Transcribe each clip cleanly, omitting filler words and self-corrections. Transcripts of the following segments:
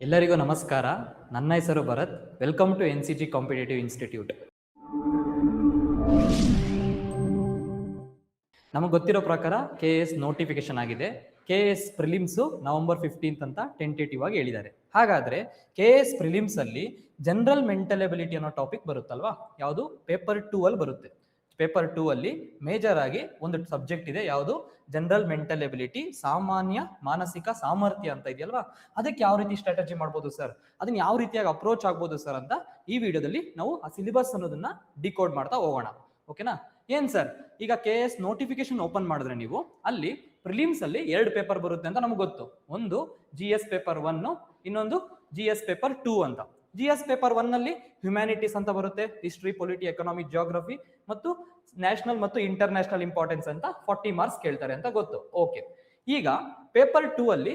ಎಲ್ಲರಿಗೂ ನಮಸ್ಕಾರ. ನನ್ನ ಹೆಸರು Bharat. Welcome to NCG competitive institute. ನಮಗೆ ಗೊತ್ತಿರೋ ಪ್ರಕಾರ KS ನೋಟಿಫಿಕೇಶನ್ ಆಗಿದೆ. KS ಪ್ರಿಲಿಮ್ಸು November 15th ಅಂತ ಟೆಂಟೇಟಿವ್ ಆಗಿ ಹೇಳಿದ್ದಾರೆ. ಹಾಗಾದ್ರೆ KS ಪ್ರಿಲಿಮ್ಸ್ ಅಲ್ಲಿ ಜನರಲ್ ಮೆಂಟಲ್ ಎಬಿಲಿಟಿ ಅನ್ನೋ ಟಾಪಿಕ್ ಬರುತ್ತಲ್ವಾ, ಯಾವುದು ಪೇಪರ್ 2 ಅಲ್ಲಿ ಬರುತ್ತೆ. ಪೇಪರ್ 2 ಅಲ್ಲಿ ಮೇಜರ್ ಆಗಿ ಒಂದು ಸಬ್ಜೆಕ್ಟ್ ಇದೆ, ಯಾವುದು ಜನರಲ್ ಮೆಂಟಲ್ ಎಬಿಲಿಟಿ, ಸಾಮಾನ್ಯ ಮಾನಸಿಕ ಸಾಮರ್ಥ್ಯ ಅಂತ ಇದೆಯಲ್ವಾ. ಅದಕ್ಕೆ ಯಾವ ರೀತಿ ಸ್ಟ್ರಾಟಜಿ ಮಾಡ್ಬೋದು ಸರ್, ಅದನ್ನ ಯಾವ ರೀತಿಯಾಗಿ ಅಪ್ರೋಚ್ ಆಗ್ಬೋದು ಸರ್ ಅಂತ ಈ ವಿಡಿಯೋದಲ್ಲಿ ನಾವು ಆ ಸಿಲೆಬಸ್ ಅನ್ನೋದನ್ನ ಡಿಕೋಡ್ ಮಾಡ್ತಾ ಹೋಗೋಣ. ಓಕೆನಾ? ಏನ್ ಸರ್, ಈಗ KS ನೋಟಿಫಿಕೇಶನ್ ಓಪನ್ ಮಾಡಿದ್ರೆ ನೀವು ಅಲ್ಲಿ ಪ್ರಿಲಿಮ್ಸ್ ಅಲ್ಲಿ 2 ಪೇಪರ್ ಬರುತ್ತೆ ಅಂತ ನಮ್ಗೆ ಗೊತ್ತು. ಒಂದು GS ಪೇಪರ್ 1, ಇನ್ನೊಂದು GS ಪೇಪರ್ 2 ಅಂತ. GS ಪೇಪರ್ 1 ನಲ್ಲಿ ಹ್ಯುಮ್ಯಾನಿಟೀಸ್ ಅಂತ ಬರುತ್ತೆ, ಹಿಸ್ಟ್ರಿ, ಪೊಲಿಟಿ, ಎಕನಾಮಿ, ಜಿಯೋಗ್ರಫಿ ಮತ್ತು ನ್ಯಾಷನಲ್ ಮತ್ತು ಇಂಟರ್ನ್ಯಾಷನಲ್ ಇಂಪಾರ್ಟೆನ್ಸ್ ಅಂತ 40 ಮಾರ್ಕ್ಸ್ ಕೇಳ್ತಾರೆ ಅಂತ ಗೊತ್ತು. ಓಕೆ, ಈಗ ಪೇಪರ್ 2 ಅಲ್ಲಿ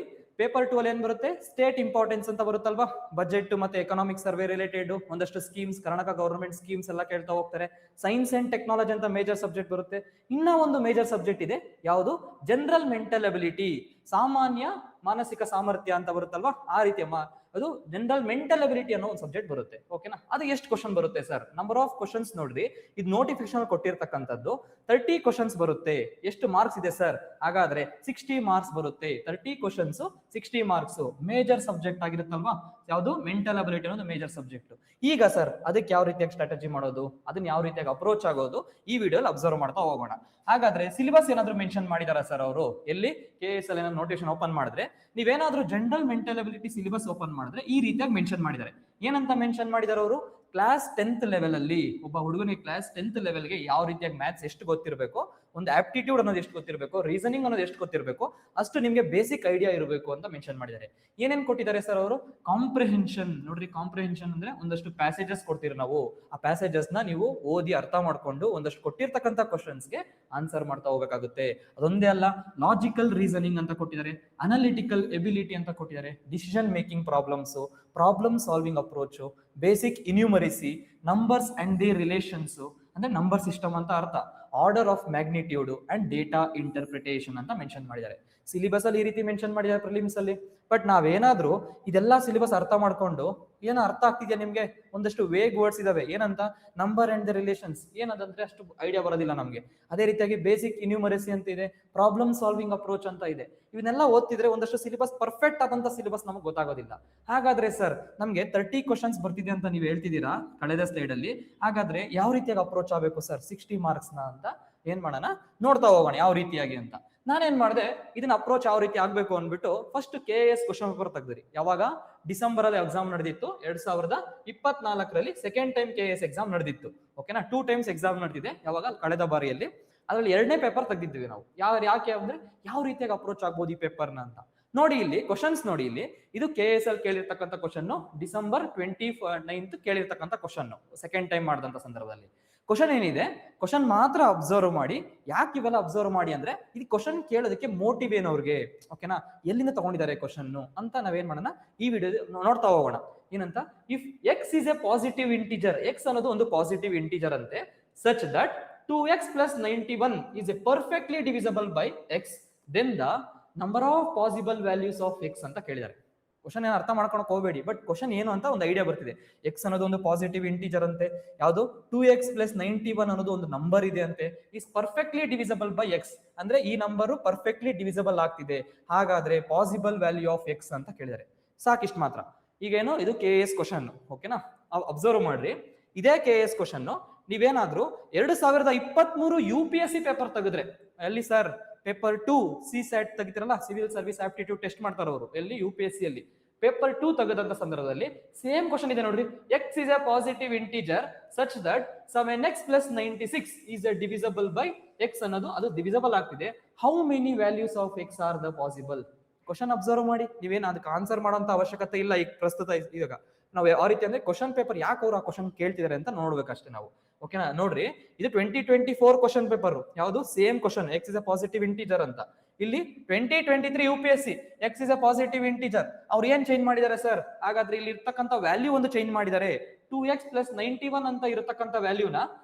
ಏನ್ ಬರುತ್ತೆ, ಸ್ಟೇಟ್ ಇಂಪಾರ್ಟೆನ್ಸ್ ಅಂತ ಬರುತ್ತಲ್ವಾ, ಬಜೆಟ್ ಮತ್ತೆ ಎಕನಾಮಿಕ್ ಸರ್ವೆ ರಿಲೇಟೆಡ್ ಒಂದಷ್ಟು ಸ್ಕೀಮ್ಸ್, ಕರ್ನಾಟಕ ಗವರ್ಮೆಂಟ್ ಸ್ಕೀಮ್ಸ್ ಎಲ್ಲ ಕೇಳ್ತಾ ಹೋಗ್ತಾರೆ. ಸೈನ್ಸ್ ಅಂಡ್ ಟೆಕ್ನಾಲಜಿ ಅಂತ ಮೇಜರ್ ಸಬ್ಜೆಕ್ಟ್ ಬರುತ್ತೆ. ಇನ್ನ ಒಂದು ಮೇಜರ್ ಸಬ್ಜೆಕ್ಟ್ ಇದೆ, ಯಾವುದು ಜನರಲ್ ಮೆಂಟಲ್ ಎಬಿಲಿಟಿ, ಸಾಮಾನ್ಯ ಮಾನಸಿಕ ಸಾಮರ್ಥ್ಯ ಅಂತ ಬರುತ್ತಲ್ವಾ, ಆ ರೀತಿಯ ಅದು ಜನರಲ್ ಮೆಂಟಲ್ ಎಬಿಲಿಟಿ ಅನ್ನೋ ಒಂದು ಸಬ್ಜೆಕ್ಟ್ ಬರುತ್ತೆ. ಓಕೆನಾ? ಅದು ಎಷ್ಟು ಕ್ವಶನ್ ಬರುತ್ತೆ ಸರ್? ನಂಬರ್ ಆಫ್ ಕ್ವಶನ್ಸ್ ನೋಡ್ರಿ, ಇದು ನೋಟಿಫಿಕೇಶನ್ ಕೊಟ್ಟಿರ್ತಕ್ಕಂಥದ್ದು 30 ಕ್ವಶನ್ಸ್ ಬರುತ್ತೆ. ಎಷ್ಟು ಮಾರ್ಕ್ಸ್ ಇದೆ ಸರ್? ಹಾಗಾದ್ರೆ 60 ಮಾರ್ಕ್ಸ್ ಬರುತ್ತೆ. 30 ಕ್ವಶನ್ಸ್ 60 ಮಾರ್ಕ್ಸ್. ಮೇಜರ್ ಸಬ್ಜೆಕ್ಟ್ ಆಗಿರುತ್ತಲ್ವಾ, ಯಾವುದು ಮೆಂಟಲ್ ಎಬಿಲಿಟಿ ಅನ್ನೋದು ಮೇಜರ್ ಸಬ್ಜೆಕ್ಟ್. ಈಗ ಸರ್ ಅದಕ್ಕೆ ಯಾವ ರೀತಿಯಾಗಿ ಸ್ಟ್ರಾಟಜಿ ಮಾಡೋದು, ಅದನ್ನ ಯಾವ ರೀತಿಯಾಗಿ ಅಪ್ರೋಚ್ ಆಗೋದು, ಈ ವಿಡಿಯೋಲಿ ಅಬ್ಸರ್ವ್ ಮಾಡ್ತಾ ಹೋಗೋಣ. ಹಾಗಾದ್ರೆ ಸಿಲೆಬಸ್ ಏನಾದ್ರು ಮೆನ್ಷನ್ ಮಾಡಿದಾರಾ ಸರ್ ಅವರು? ಎಲ್ಲಿ KS ಅಲ್ಲಿ ನೋಟಿಫಿಕೇಶನ್ ಓಪನ್ ಮಾಡಿದ್ರೆ ನೀವೇನಾದ್ರೂ general mental ability syllabus open ಮಾಡಿದ್ರೆ ಈ ರೀತಿಯಾಗಿ ಮೆನ್ಷನ್ ಮಾಡಿದ್ದಾರೆ. ಏನಂತ ಮೆನ್ಷನ್ ಮಾಡಿದಾರೆ ಅವರು? ಕ್ಲಾಸ್ 10th ಲೆವೆಲ್ ಅಲ್ಲಿ ಒಬ್ಬ ಹುಡುಗನಿಗೆ ಕ್ಲಾಸ್ 10th ಲೆವೆಲ್ಗೆ ಯಾವ ರೀತಿಯಾಗಿ ಮ್ಯಾಥ್ಸ್ ಎಷ್ಟು ಗೊತ್ತಿರಬೇಕು, ಒಂದು ಆಪ್ಟಿಟ್ಯೂಡ್ ಅನ್ನೋದು ಎಷ್ಟು ಗೊತ್ತಿರಬೇಕು, ರೀಸನಿಂಗ್ ಅನ್ನೋದು ಎಷ್ಟು ಗೊತ್ತಿರಬೇಕು, ಅಷ್ಟು ನಿಮಗೆ ಬೇಸಿಕ್ ಐಡಿಯಾ ಇರಬೇಕು ಅಂತ ಮೆನ್ಷನ್ ಮಾಡಿದ್ದಾರೆ. ಏನೇನ್ ಕೊಟ್ಟಿದ್ದಾರೆ ಸರ್ ಅವರು? ಕಾಂಪ್ರಿಹೆನ್ಷನ್. ನೋಡ್ರಿ, ಕಾಂಪ್ರಿಹೆನ್ಷನ್ ಅಂದ್ರೆ ಒಂದಷ್ಟು ಪ್ಯಾಸೇಜಸ್ ಕೊಡ್ತೀರಿ ನಾವು, ಆ ಪ್ಯಾಸೇಜಸ್ ನ ನೀವು ಓದಿ ಅರ್ಥ ಮಾಡ್ಕೊಂಡು ಒಂದಷ್ಟು ಕೊಟ್ಟಿರ್ತಕ್ಕಂಥ ಕ್ವಶನ್ಸ್ಗೆ ಆನ್ಸರ್ ಮಾಡ್ತಾ ಹೋಗಬೇಕಾಗುತ್ತೆ. ಅದೊಂದೇ ಅಲ್ಲ, ಲಾಜಿಕಲ್ ರೀಸನಿಂಗ್ ಅಂತ ಕೊಟ್ಟಿದ್ದಾರೆ, ಅನಾಲಿಟಿಕಲ್ ಎಬಿಲಿಟಿ ಅಂತ ಕೊಟ್ಟಿದ್ದಾರೆ, decision making problems, problem solving approach, basic numeracy, numbers and their relations ಅಂದ್ರೆ ನಂಬರ್ ಸಿಸ್ಟಮ್ ಅಂತ ಅರ್ಥ, order of magnitude and data interpretation ಅಂತ ಮೆನ್ಷನ್ ಮಾಡಿದ್ದಾರೆ. ಸಿಲೆಬಸ್ ಅಲ್ಲಿ ಈ ರೀತಿ ಮೆನ್ಷನ್ ಮಾಡಿದ್ದಾರೆ ಪ್ರಿಲಿಮ್ಸ್ ಅಲ್ಲಿ. ಬಟ್ ನಾವೇನಾದ್ರೂ ಇದೆಲ್ಲ ಸಿಲೆಬಸ್ ಅರ್ಥ ಮಾಡ್ಕೊಂಡು, ಏನೋ ಅರ್ಥ ಆಗ್ತಿದ್ಯಾ ನಿಮ್ಗೆ? ಒಂದಷ್ಟು ವೇಗ್ ವರ್ಡ್ಸ್ ಇದಾವೆ, ಏನಂತ ನಂಬರ್ ಅಂಡ್ ದ ರಿಲೇಷನ್ಸ್, ಏನದಂದ್ರೆ ಅಷ್ಟು ಐಡಿಯಾ ಬರೋದಿಲ್ಲ ನಮ್ಗೆ. ಅದೇ ರೀತಿಯಾಗಿ ಬೇಸಿಕ್ ಇನ್ಯೂಮರಸಿ ಅಂತ ಇದೆ, ಪ್ರಾಬ್ಲಮ್ ಸಾಲ್ವಿಂಗ್ ಅಪ್ರೋಚ್ ಅಂತ ಇದೆ. ಇವನ್ನೆಲ್ಲ ಓದ್ತಿದ್ರೆ ಒಂದಷ್ಟು ಸಿಲೆಬಸ್ ಪರ್ಫೆಕ್ಟ್ ಆದಂತ ಸಿಲೆಬಸ್ ನಮಗೆ ಗೊತ್ತಾಗೋದಿಲ್ಲ. ಹಾಗಾದ್ರೆ ಸರ್ ನಮ್ಗೆ 30 ಕ್ವಶನ್ಸ್ ಬರ್ತಿದೆ ಅಂತ ನೀವು ಹೇಳ್ತಿದ್ದೀರಾ ಕಳೆದ ಸ್ಲೈಡ್ ಅಲ್ಲಿ. ಹಾಗಾದ್ರೆ ಯಾವ ರೀತಿಯಾಗಿ ಅಪ್ರೋಚ್ ಆಗಬೇಕು ಸರ್ 60 ಮಾರ್ಕ್ಸ್ ನ ಅಂತ ಏನ್ ಮಾಡೋಣ, ನೋಡ್ತಾ ಹೋಗೋಣ ಯಾವ ರೀತಿಯಾಗಿ ಅಂತ. ನಾನೇನ್ ಮಾಡಿದೆ, ಇದನ್ನ ಅಪ್ರೋಚ್ ಯಾವ ರೀತಿ ಆಗ್ಬೇಕು ಅಂದ್ಬಿಟ್ಟು ಫಸ್ಟ್ KS ಕ್ವಶನ್ ಪೇಪರ್ ತೆಗ್ದಿರಿ. ಯಾವಾಗ? ಡಿಸೆಂಬರ್ ಅಲ್ಲಿ ಎಕ್ಸಾಮ್ ನಡೆದಿತ್ತು 2024ರಲ್ಲಿ ಸೆಕೆಂಡ್ ಟೈಮ್ KS ಎಕ್ಸಾಮ್ ನಡೆದಿತ್ತು. ಓಕೆನಾ? 2 ಟೈಮ್ಸ್ ಎಕ್ಸಾಮ್ ನಡೆದಿದೆ. ಯಾವಾಗ? ಕಳೆದ ಬಾರಿಯಲ್ಲಿ. ಅದ್ರಲ್ಲಿ 2ನೇ ಪೇಪರ್ ತೆಗೆದಿದ್ವಿ ನಾವು. ಯಾಕೆ ಅಂದ್ರೆ ಯಾವ ರೀತಿಯಾಗಿ ಅಪ್ರೋಚ್ ಆಗ್ಬೋದು ಈ ಪೇಪರ್ನ ಅಂತ ನೋಡಿ. ಇಲ್ಲಿ ಕ್ವಶನ್ಸ್ ನೋಡಿ, ಇಲ್ಲಿ ಇದು KS ಅಲ್ಲಿ ಕೇಳಿರ್ತಕ್ಕಂಥ ಕ್ವಶನ್, December 29th ಕೇಳಿರ್ತಕ್ಕಂಥ ಕ್ವಶನ್, ಸೆಕೆಂಡ್ ಟೈಮ್ ಮಾಡಿದಂತ ಸಂದರ್ಭದಲ್ಲಿ. ಕ್ವಶನ್ ಏನಿದೆ, ಕ್ವಶನ್ ಮಾತ್ರ ಅಬ್ಸರ್ವ್ ಮಾಡಿ. ಯಾಕೆ ಇವೆಲ್ಲ ಅಬ್ಸರ್ವ್ ಮಾಡಿ ಅಂದ್ರೆ, ಇದು ಕ್ವಶನ್ ಕೇಳೋದಕ್ಕೆ ಮೋಟಿವ್ ಏನು ಅವ್ರಿಗೆ, ಓಕೆನಾ, ಎಲ್ಲಿಂದ ತಗೊಂಡಿದ್ದಾರೆ ಕ್ವಶನ್ ಅಂತ ನಾವೇನ್ ಮಾಡೋಣ ಈ ವಿಡಿಯೋ ನೋಡ್ತಾ ಹೋಗೋಣ. ಏನಂತ, if x is a positive integer, x ಅನ್ನೋದು ಒಂದು ಪಾಸಿಟಿವ್ ಇಂಟಿಜರ್ ಅಂತೆ, such that 2x plus 91 is a perfectly divisible by x, then the number of possible values of x ಅಂತ ಕೇಳಿದ್ದಾರೆ. ಕ್ವಶನ್ ಏನು ಅರ್ಥ ಮಾಡ್ಕೊಳಕ್ ಹೋಗಬೇಡಿ, ಬಟ್ ಕ್ವಶನ್ ಏನು ಅಂತ ಒಂದು ಐಡಿಯಾ ಬರ್ತಿದೆ. ಎಕ್ಸ್ ಅನ್ನೋದು ಒಂದು ಪಾಸಿಟಿವ್ ಇಂಟಿಜರ್ ಅಂತೆ, ಯಾವುದು 2x plus 91 ಅನ್ನೋದು ಒಂದು ನಂಬರ್ ಇದೆ ಅಂತೆ, is perfectly divisible by X ಅಂದ್ರೆ ಈ ನಂಬರ್ ಪರ್ಫೆಕ್ಟ್ಲಿ ಡಿವಿಸಬಲ್ ಆಗ್ತಿದೆ, ಹಾಗಾದ್ರೆ ಪಾಸಿಬಲ್ ವ್ಯಾಲ್ಯೂ ಆಫ್ ಎಕ್ಸ್ ಅಂತ ಕೇಳಿದ್ದಾರೆ. ಸಾಕಿಷ್ಟು ಮಾತ್ರ. ಈಗೇನು ಇದು KS ಕ್ವಶನ್, ಓಕೆನಾ? ಅಬ್ಸರ್ವ್ ಮಾಡ್ರಿ, ಇದೇ KS ಕ್ವಶನ್ ನೀವೇನಾದ್ರೂ 2023 UPSC ಪೇಪರ್ ತೆಗೆದ್ರೆ, ಎಲ್ಲಿ ಸರ್? ಪೇಪರ್ 2 CSAT ತೆಗಿತಾರಲ್ಲ, ಸಿವಿಲ್ ಸರ್ವಿಸ್ ಆಪ್ಟಿಟ್ಯೂಡ್ ಟೆಸ್ಟ್ ಮಾಡ್ತಾರ ಅವರು, ಎಲ್ಲಿ? UPSC ಅಲ್ಲಿ. ಪೇಪರ್ 2 ತೆಗೆದಂತ ಸಂದರ್ಭದಲ್ಲಿ ಸೇಮ್ ಕ್ವಶನ್ ಇದೆ ನೋಡ್ರಿ. x is a positive integer such that 7x plus 96 is a divisible by x ಅನ್ನೋದು ಅದು ಡಿವಿಸಿಬಲ್ ಆಗ್ತಿದೆ. How many values of x are the possible? Question observe ಮಾಡಿ. ನೀವೇನು ಅದಕ್ಕೆ ಆನ್ಸರ್ ಮಾಡೋಂತ ಅವಶ್ಯಕತೆ ಇಲ್ಲ ಈಗ ಪ್ರಸ್ತುತ. ಇವಾಗ ನಾವು ಯಾವ ರೀತಿ ಅಂದ್ರೆ ಕ್ವಶನ್ ಪೇಪರ್ ಯಾಕೆ ಅವ್ರು ಆ ಕ್ವಶನ್ ಕೇಳ್ತಿದ್ದಾರೆ ಅಂತ ನೋಡ್ಬೇಕಷ್ಟೇ ನಾವು. ಓಕೆನಾ? ನೋಡ್ರಿ, ಇದು 2024 ಕ್ವಶನ್ ಪೇಪರ್, ಯಾವುದು? Same question, x is a positive integer ಅಂತ. ಇಲ್ಲಿ 2023 UPSC x is a positive integer. ಅವ್ರು ಏನ್ ಚೇಂಜ್ ಮಾಡಿದ್ದಾರೆ ಸರ್? ಹಾಗಾದ್ರೆ ಇಲ್ಲಿ ಇರ್ತಕ್ಕಂಥ ವ್ಯಾಲ್ಯೂ ಒಂದು ಚೇಂಜ್ ಮಾಡಿದ್ದಾರೆ. 2x plus 91 ಅಂತ ಇರತಕ್ಕಂಥ ವ್ಯಾಲ್ಯೂನ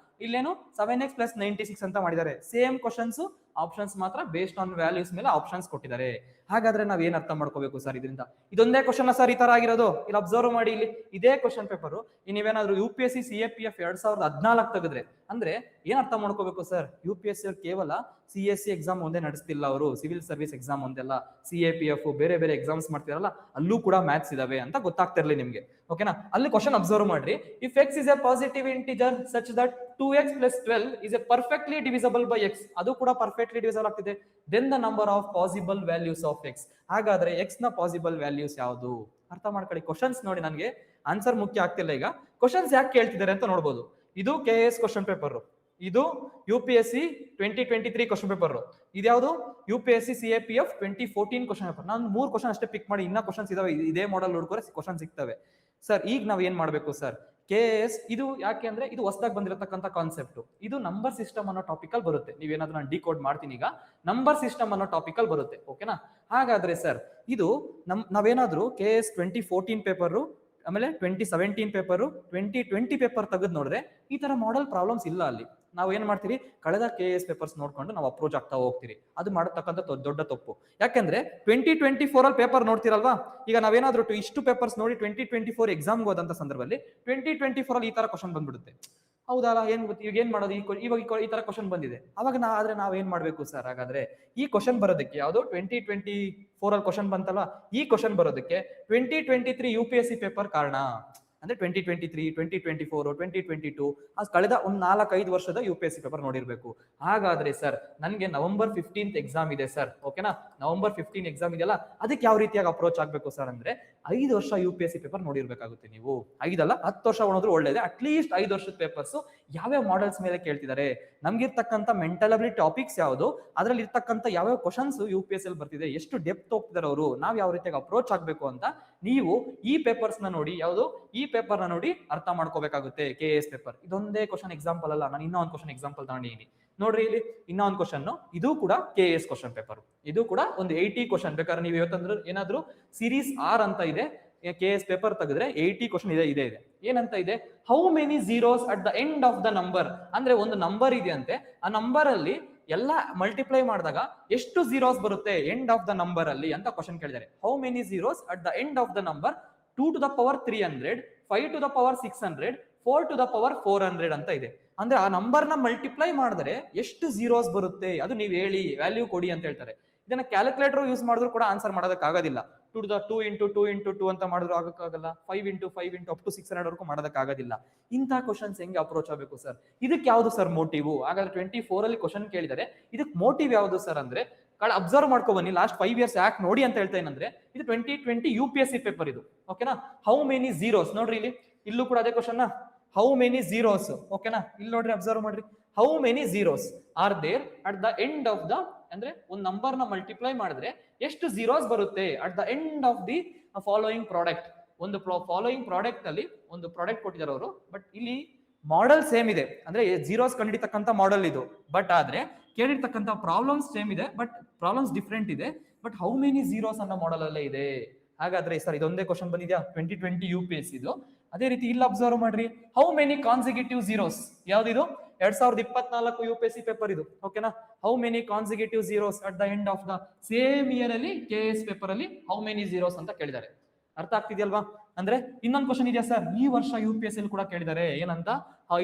ಇಲ್ಲೇನು 7x plus 96 ಅಂತ ಮಾಡಿದ್ದಾರೆ. ಸೇಮ್ ಕ್ವಶನ್ಸ್ ಆಪ್ಷನ್ಸ್ ಮಾತ್ರ ಬೇಸ್ಡ್ ಆನ್ ವ್ಯಾಲ್ಯೂಸ್ ಮೇಲೆ ಆಪ್ಷನ್ಸ್ ಕೊಟ್ಟಿದ್ದಾರೆ. ಹಾಗಾದ್ರೆ ನಾವ್ ಏನ್ ಅರ್ಥ ಮಾಡ್ಕೋಬೇಕು ಸರ್ ಇದರಿಂದ? ಇದೊಂದೇ ಕ್ವಶನ್ ಸರ್ ಈ ತರ ಆಗಿರೋದು? ಇಲ್ಲಿ ಅಬ್ಸರ್ವ್ ಮಾಡಿ, ಇಲ್ಲಿ ಇದೇ ಕ್ವಶನ್ ಪೇಪರ್ ನೀವೇನಾದ್ರೂ UPSC CAPF 2014 ತೆಗೆದ್ರೆ ಅಂದ್ರೆ ಏನ್ ಅರ್ಥ ಮಾಡ್ಕೋಬೇಕು ಸರ್? UPSC ಅವ್ರು ಕೇವಲ CSC ಎಕ್ಸಾಮ್ ಒಂದೇ ನಡೆಸ್ತಿಲ್ಲ, ಅವರು ಸಿವಿಲ್ ಸರ್ವಿಸ್ ಎಕ್ಸಾಮ್ ಒಂದೆಲ್ಲ, CAPF ಬೇರೆ ಬೇರೆ ಎಕ್ಸಾಮ್ಸ್ ಮಾಡ್ತಿರಲ್ಲ, ಅಲ್ಲೂ ಕೂಡ ಮ್ಯಾಥ್ಸ್ ಇದಾವೆ ಅಂತ ಗೊತ್ತಾಗ್ತಿರ್ಲಿ ನಿಮ್ಗೆ. ಓಕೆನಾ? ಅಲ್ಲಿ ಕ್ವಶನ್ ಅಬ್ಸರ್ವ್ ಮಾಡ್ರಿ. If x is a positive integer such that 2x plus 12 is a perfectly divisible by x, ಅದು ಕೂಡ ಪರ್ಫೆಕ್ಟ್ಲಿ ಡಿವಿಸಿಬಲ್ ಆಗ್ತಿದೆ, then the number of possible values of x. ಹಾಗಾದ್ರೆ x ನ ಪಾಸಿಬಲ್ ವ್ಯಾಲ್ಯೂಸ್ ಯಾವುದು? ಅರ್ಥ ಮಾಡ್ಕೊಳ್ಳಿ. Questions ನೋಡಿ, ನನಗೆ ಆನ್ಸರ್ ಮುಖ್ಯ ಆಗ್ತಿಲ್ಲ. ಈಗ ಕ್ವಶನ್ಸ್ ಯಾಕೆ ಕೇಳ್ತಿದ್ದಾರೆ ಅಂತ ನೋಡ್ಬೋದು. ಇದು KS ಕ್ವಶನ್ ಪೇಪರ್, ಇದು UPSC 2023 ಕ್ವಶನ್ ಪೇಪರ್, ಇದ್ಯಾವುದು UPSC CAPF 2014 ಕ್ವಶನ್ ಪೇಪರ್. ನಾನು 3 ಕ್ವಶನ್ ಅಷ್ಟೇ ಪಿಕ್ ಮಾಡಿ, ಇನ್ನ ಕ್ವಶನ್ಸ್ ಇದಾವೆ, ಇದೇ ಮಾಡೆಲ್ ನೋಡ್ಕೊಂಡ್ರೆ ಕ್ವಶನ್ ಸಿಗ್ತವೆ ಸರ್. ಈಗ ನಾವ್ ಏನ್ ಮಾಡ್ಬೇಕು ಸರ್? KS ಇದು ಯಾಕೆ ಅಂದ್ರೆ ಇದು ಹೊಸದಾಗಿ ಬಂದಿರತಕ್ಕಂತ ಕಾನ್ಸೆಪ್ಟ್. ಇದು ನಂಬರ್ ಸಿಸ್ಟಮ್ ಅನ್ನೋ ಟಾಪಿಕ್ ಅಲ್ಲಿ ಬರುತ್ತೆ. ನೀವೇನಾದ್ರೂ ನಾನು ಡಿಕೋಡ್ ಮಾಡ್ತೀನಿ ಈಗ, ನಂಬರ್ ಸಿಸ್ಟಮ್ ಅನ್ನೋ ಟಾಪಿಕ್ ಅಲ್ಲಿ ಬರುತ್ತೆ. ಓಕೆನಾ? ಹಾಗಾದ್ರೆ ಸರ್ ಇದು ನಾವೇನಾದ್ರೂ KS 2014 ಪೇಪರ್, ಆಮೇಲೆ 2017 ಪೇಪರ್, 2020 ಪೇಪರ್ ತೆಗೆದು ನೋಡಿದ್ರೆ ಈ ತರ ಮಾಡೆಲ್ ಪ್ರಾಬ್ಲಮ್ಸ್ ಇಲ್ಲ. ಅಲ್ಲಿ ನಾವು ಏನ್ ಮಾಡ್ತೀವಿ, ಕಳೆದ KS ಪೇಪರ್ಸ್ ನೋಡ್ಕೊಂಡು ನಾವು ಅಪ್ರೋಚ್ ಆಗ್ತಾ ಹೋಗ್ತೀರಿ. ಅದು ಮಾಡತಕ್ಕಂಥ ದೊಡ್ಡ ತಪ್ಪು. ಯಾಕಂದ್ರೆ 2024 ಅಲ್ಲಿ ಪೇಪರ್ ನೋಡ್ತಿರಲ್ವಾ, ಈಗ ನಾವೇನಾದ್ರೂ ಇಷ್ಟು ಪೇಪರ್ಸ್ ನೋಡಿ 2024 ಎಕ್ಸಾಮ್ಗೆ ಹೋದಂತ ಸಂದರ್ಭದಲ್ಲಿ 2024 ಅಲ್ಲಿ ಈ ತರ ಕ್ವಶನ್ ಬಂದ್ಬಿಡುತ್ತೆ. ಹೌದಲ್ಲ? ಏನ್ ಈಗ ಏನ್ ಮಾಡೋದು? ಇವಾಗ ಈ ತರ ಕ್ವಶನ್ ಬಂದಿದೆ, ಅವಾಗ ಆದ್ರೆ ನಾವ್ ಏನ್ ಮಾಡ್ಬೇಕು ಸರ್? ಹಾಗಾದ್ರೆ ಈ ಕ್ವಶನ್ ಬರೋದಕ್ಕೆ, ಯಾವ್ದು 2024 ಅಲ್ಲಿ ಕ್ವಶನ್ ಬಂತಲ್ಲ, ಈ ಕ್ವಶನ್ ಬರೋದಕ್ಕೆ 2023 UPSC ಪೇಪರ್ ಕಾರಣ. ಅಂದ್ರೆ 2023, 2024, 2022 ಕಳೆದ ಒಂದು 4-5 ವರ್ಷದ UPSC ಪೇಪರ್ ನೋಡಿರ್ಬೇಕು. ಹಾಗಾದ್ರೆ ಸರ್ ನನ್ಗೆ November 15th ಎಕ್ಸಾಮ್ ಇದೆ ಸರ್. ಓಕೆನಾ? November 15 ಎಕ್ಸಾಮ್ ಇದೆಯಲ್ಲ, ಅದಕ್ಕೆ ಯಾವ ರೀತಿಯಾಗಿ ಅಪ್ರೋಚ್ ಆಗ್ಬೇಕು ಸರ್ ಅಂದ್ರೆ 5 ವರ್ಷ UPSC ಪೇಪರ್ ನೋಡಿರ್ಬೇಕಾಗುತ್ತೆ ನೀವು. 5 ಅಲ್ಲ 10 ವರ್ಷ ನೋಡಿದ್ರು ಒಳ್ಳೇದೇ. ಅಟ್ಲೀಸ್ಟ್ 5 ವರ್ಷದ ಪೇಪರ್ಸ್ ಯಾವ್ಯಾವ ಮಾಡೆಲ್ಸ್ ಮೇಲೆ ಕೇಳ್ತಿದ್ದಾರೆ, ನಮ್ಗಿರ್ತಕ್ಕಂಥ ಮೆಂಟಲ್ ಅಬಿಲಿಟಿ ಟಾಪಿಕ್ಸ್ ಯಾವುದು, ಅದ್ರಲ್ಲಿ ಇರ್ತಕ್ಕಂಥ ಯಾವ್ಯಾವ ಕ್ವಶನ್ಸ್ UPSC ಅಲ್ಲಿ ಬರ್ತಿದೆ, ಎಷ್ಟು ಡೆಪ್ತ್ ಹೋಗ್ತಿದ್ದಾರೆ ಅವರು, ನಾವ್ ಯಾವ ರೀತಿಯಾಗಿ ಅಪ್ರೋಚ್ ಆಗ್ಬೇಕು ಅಂತ ನೀವು ಈ ಪೇಪರ್ಸ್ ನ ನೋಡಿ, ಯಾವುದು ಈ ಪೇಪರ್ ನ ನೋಡಿ ಅರ್ಥ ಮಾಡ್ಕೋಬೇಕಾಗುತ್ತೆ. KS ಪೇಪರ್ ಇದೊಂದೇ ಕ್ವಶನ್ ಎಕ್ಸಾಂಪಲ್ ಅಲ್ಲ, ನಾನು ಇನ್ನೂ ಒಂದು ಕ್ವಶನ್ ಎಕ್ಸಾಂಪಲ್ ತಗೊಂಡಿದ್ದೀನಿ ನೋಡ್ರಿ. ಇಲ್ಲಿ ಇನ್ನೂ ಒಂದು ಕ್ವಶನ್, ಇದು ಕೂಡ KS ಕ್ವಶನ್ ಪೇಪರ್, ಇದು ಕೂಡ ಒಂದು 80 ಕ್ವಶನ್. ಬೇಕಾದ್ರೆ ನೀವು ಇವತ್ತಂದ್ರೆ ಏನಾದ್ರು ಸೀರೀಸ್ R ಅಂತ ಇದೆ, KS ಪೇಪರ್ ತೆಗೆದ್ರೆ 80 ಕ್ವಶನ್ ಇದೆ. ಏನಂತ ಇದೆ? How many zeros at the end of the number. ಅಂದ್ರೆ ಒಂದು ನಂಬರ್ ಇದೆ ಅಂತೆ, ಆ ನಂಬರ್ ಅಲ್ಲಿ ಎಲ್ಲ ಮಲ್ಟಿಪ್ಲೈ ಮಾಡಿದಾಗ ಎಷ್ಟು ಝೀರೋಸ್ ಬರುತ್ತೆ ಎಂಡ್ ಆಫ್ ದ ನಂಬರ್ ಅಲ್ಲಿ ಅಂತ ಕ್ವಶನ್ ಕೇಳಿದ್ದಾರೆ. How many zeros at the end of the number 2 to the power 300, 5 to the power 600, 4 to the power 400 ಅಂತ ಇದೆ. ಅಂದ್ರೆ ಆ ನಂಬರ್ ನ ಮಲ್ಟಿಪ್ಲೈ ಮಾಡಿದ್ರೆ ಎಷ್ಟು ಝೀರೋಸ್ ಬರುತ್ತೆ ಅದು ನೀವು ಹೇಳಿ, ವ್ಯಾಲ್ಯೂ ಕೊಡಿ ಅಂತ ಹೇಳ್ತಾರೆ. ಇದನ್ನ ಕ್ಯಾಲ್ಕುಲೇಟರ್ ಯೂಸ್ ಮಾಡಿದ್ರು ಕೂಡ answer ಮಾಡೋದಕ್ಕಾಗೋದಿಲ್ಲ. 2 to the 2 into 2 into 2 ಅಂತ ಮಾಡಿದ್ರು ಆಗಕ್ಕಾಗಲ್ಲ. 5 into 5 into up to 600 ವರೆಗೂ ಮಾಡೋದಕ್ಕಾಗೋದಿಲ್ಲ. ಇಂಥ ಕ್ವಶನ್ಸ್ ಹೆಂಗೆ ಅಪ್ರೋಚ್ ಆಗಬೇಕು ಸರ್? ಇದಕ್ಕೆ ಯಾವುದು ಸರ್ ಮೋಟಿವ್? ಹಾಗಾದ್ರೆ 24 ಅಲ್ಲಿ ಕ್ವಶನ್ ಕೇಳಿದರೆ ಇದಕ್ಕೆ ಮೋಟಿವ್ ಯಾವುದು ಸರ್ ಅಂದ್ರೆ, ಅಬ್ಸರ್ವ್ ಮಾಡ್ಕೊ ಬನ್ನಿ, ಲಾಸ್ಟ್ 5 years ಯಾಕೆ ನೋಡಿ ಅಂತ ಹೇಳ್ತಾ ಏನಂದ್ರೆ, ಇದು 2020 UPSC ಪೇಪರ್ ಇದು. ಓಕೆನಾ? ಹೌ ಮೆನಿ ಝೀರೋಸ್ ನೋಡ್ರಿ, ಇಲ್ಲೂ ಕೂಡ ಅದೇ ಕ್ವಶನ್. ಹೌ ಮೆನಿ ಝೀರೋಸ್, ಓಕೆನಾ? ಇಲ್ಲಿ ನೋಡ್ರಿ, ಅಬ್ಸರ್ವ್ ಮಾಡ್ರಿ. How many zeros are there at the end of the, ಅಂದ್ರೆ ಒಂದು ನಂಬರ್ ನ ಮಲ್ಟಿಪ್ಲೈ ಮಾಡಿದ್ರೆ ಎಷ್ಟು ಝೀರೋಸ್ ಬರುತ್ತೆ at the end of the following product. ಒಂದು ಫಾಲೋಯಿಂಗ್ ಪ್ರಾಡಕ್ಟ್ ಅಲ್ಲಿ ಒಂದು ಪ್ರಾಡಕ್ಟ್ ಕೊಟ್ಟಿದ್ದಾರೆ ಅವರು, ಬಟ್ ಇಲ್ಲಿ ಮಾಡೆಲ್ ಸೇಮ್ ಇದೆ, ಅಂದ್ರೆ ಝೀರೋಸ್ ಕಂಡಿರ್ತಕ್ಕಂಥ ಮಾಡೆಲ್ ಇದು, ಬಟ್ ಆದ್ರೆ ಕೇಳಿರ್ತಕ್ಕಂಥ ಪ್ರಾಬ್ಲಮ್ಸ್ ಸೇಮ್ ಇದೆ, ಬಟ್ ಪ್ರಾಬ್ಲಮ್ಸ್ ಡಿಫ್ರೆಂಟ್ ಇದೆ. ಬಟ್ ಹೌ ಮೆನಿ ಝೀರೋಸ್ ಅನ್ನೋ ಮಾಡೆಲ್ ಅಲ್ಲೇ ಇದೆ. ಹಾಗಾದ್ರೆ ಸರ್ ಇದೊಂದೇ ಕ್ವಶನ್ ಬಂದಿದ್ಯಾ 2020 UPSC ಇದು? ಅದೇ ರೀತಿ ಇಲ್ಲಿ ಅಬ್ಸರ್ವ್ ಮಾಡ್ರಿ, ಹೌ ಮೆನಿ ಕಾನ್ಸಿಕ್ಯೂಟಿವ್ ಝೀರೋಸ್, ಯಾವ್ದಿದು 2024 UPSC ಪೇಪರ್ ಇದು. ಓಕೆನಾ? How many consecutive zeros at the end of the same year ಅಲ್ಲಿ KS ಪೇಪರ್ ಅಲ್ಲಿ ಹೌ ಮೆನಿ ಝೀರೋಸ್ ಅಂತ ಕೇಳಿದ್ದಾರೆ. ಅರ್ಥ ಆಗ್ತಿದೆಯಲ್ವಾ? ಅಂದ್ರೆ ಇನ್ನೊಂದು ಕ್ವಶನ್ ಇದೆಯಾ ಸರ್, ಈ ವರ್ಷ UPSC ಅಲ್ಲಿ ಕೂಡ ಕೇಳಿದ್ದಾರೆ. ಏನಂತ?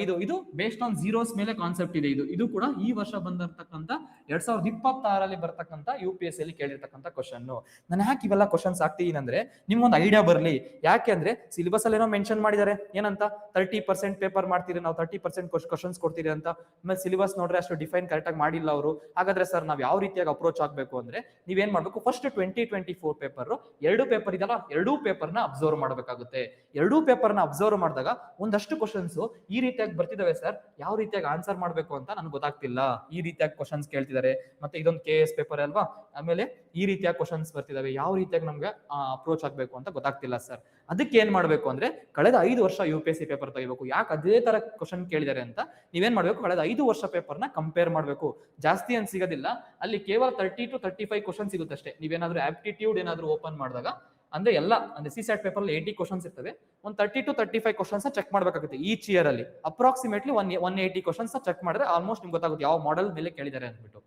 ಇದು ಬೇಸ್ಡ್ ಆನ್ ಝೀರೋಸ್ ಮೇಲೆ ಕಾನ್ಸೆಪ್ಟ್ ಇದೆ. ಇದು ಕೂಡ ಈ ವರ್ಷ ಬಂದಿರತಕ್ಕಂತ 2026 ಬರ್ತಕ್ಕಂಥ UPSC ಅಲ್ಲಿ ಕೇಳಿರ್ತಕ್ಕಂಥ ಕ್ವಶನ್. ನಾನು ಯಾಕೆ ಇವೆಲ್ಲ ಕ್ವಶನ್ಸ್ ಆಗ್ತೀನಿ ಅಂದ್ರೆ ನಿಮ್ಗೊಂದು ಐಡಿಯಾ ಬರ್ಲಿ. ಯಾಕೆ ಅಂದ್ರೆ ಸಿಲೆಬಸ್ ಅಲ್ಲಿ ಏನೋ ಮೆನ್ಷನ್ ಮಾಡಿದ್ದಾರೆ, ಏನಂತ 30% ಪೇಪರ್ ಮಾಡ್ತೀರಿ ನಾವು, 30% ಕ್ವಶನ್ಸ್ ಕೊಡ್ತೀರಿ ಅಂತ. ಆಮೇಲೆ ಸಿಲೆಬಸ್ ನೋಡ್ರೆ ಅಷ್ಟು ಡಿಫೈನ್ ಕರೆಕ್ಟ್ ಆಗಿ ಮಾಡಿಲ್ಲ ಅವರು. ಹಾಗಾದ್ರೆ ಸರ್ ನಾವ್ ಯಾವ ರೀತಿಯಾಗಿ ಅಪ್ರೋಚ್ ಆಗ್ಬೇಕು ಅಂದ್ರೆ, ನೀವೇನ್ ಮಾಡ್ಬೇಕು, ಫಸ್ಟ್ 2024 ಪೇಪರ್ 2 ಪೇಪರ್ ಇದಲ್ಲ, 2 ಪೇಪರ್ ನ ಅಬ್ಸರ್ವ್ ಮಾಡಬೇಕಾಗುತ್ತೆ. 2 ಪೇಪರ್ ನ ಅಬ್ಸರ್ವ್ ಮಾಡಿದಾಗ ಒಂದಷ್ಟು ಕ್ವಶನ್ಸ್ ಈ ರೀತಿಯಾಗಿ ಬರ್ತಿದಾವೆ ಸರ್, ಯಾವ ರೀತಿಯಾಗಿ ಆನ್ಸರ್ ಮಾಡ್ಬೇಕು ಅಂತ ನನ್ಗೆ ಗೊತ್ತಾಗ್ತಿಲ್ಲ. ಈ ರೀತಿಯಾಗಿ ಕ್ವಶನ್ಸ್ ಕೇಳ್ತಿದ್ದಾರೆ, ಮತ್ತೆ ಇದೊಂದು KS ಪೇಪರ್ ಅಲ್ವಾ, ಆಮೇಲೆ ಈ ರೀತಿಯಾಗಿ ಕ್ವಶನ್ಸ್ ಬರ್ತಿದಾವೆ, ಯಾವ ರೀತಿಯಾಗಿ ನಮ್ಗೆ ಅಪ್ರೋಚ್ ಆಗ್ಬೇಕು ಅಂತ ಗೊತ್ತಾಗ್ತಿಲ್ಲ ಸರ್. ಅದಕ್ಕೆ ಏನ್ ಮಾಡ್ಬೇಕು ಅಂದ್ರೆ, ಕಳೆದ 5 ವರ್ಷ UPSC ಪೇಪರ್ ತೆಗಿಬೇಕು. ಯಾಕೆ ಅದೇ ತರ ಕ್ವಶನ್ ಕೇಳಿದ್ದಾರೆ ಅಂತ ನೀವೇನ್ ಮಾಡ್ಬೇಕು, ಕಳೆದ 5 ವರ್ಷ ಪೇಪರ್ ನ ಕಂಪೇರ್ ಮಾಡ್ಬೇಕು. ಜಾಸ್ತಿ ಏನ್ ಸಿಗೋದಿಲ್ಲ ಅಲ್ಲಿ, ಕೇವಲ 30 to 35 ಕ್ವಶನ್ ಸಿಗುತ್ತೆ ಅಷ್ಟೇ. ನೀವೇನಾದ್ರೂ ಆಪ್ಟಿಟ್ಯೂಡ್ ಏನಾದ್ರು ಓಪನ್ ಮಾಡಿದಾಗ, ಅಂದ್ರೆ ಎಲ್ಲ ಅಂದ್ರೆ CSAT ಪೇಪರ್ ಅಲ್ಲಿ 80 ಕ್ವಶನ್ಸ್ ಇರ್ತವೆ, ಒಂದು 30 to 35 ಕ್ವಶನ್ಸ್ ಚೆಕ್ ಮಾಡ್ಬೇಕಾಗುತ್ತೆ ಈಚ್ ಇಯರ್ ಅಲ್ಲಿ. ಅಪ್ರಾಕ್ಸಿಮೇಟ್ಲಿ 180 ಕ್ವಶನ್ಸ್ ಚೆಕ್ ಮಾಡಿದ್ರೆ ಆಲ್ಮೋಸ್ಟ್ ನಿಮ್ಗೆ ಗೊತ್ತಾಗುತ್ತೆ ಯಾವ ಮಾಡೆಲ್ ಮೇಲೆ ಕೇಳಿದ್ದಾರೆ ಅಂದ್ಬಿಟ್ಟು.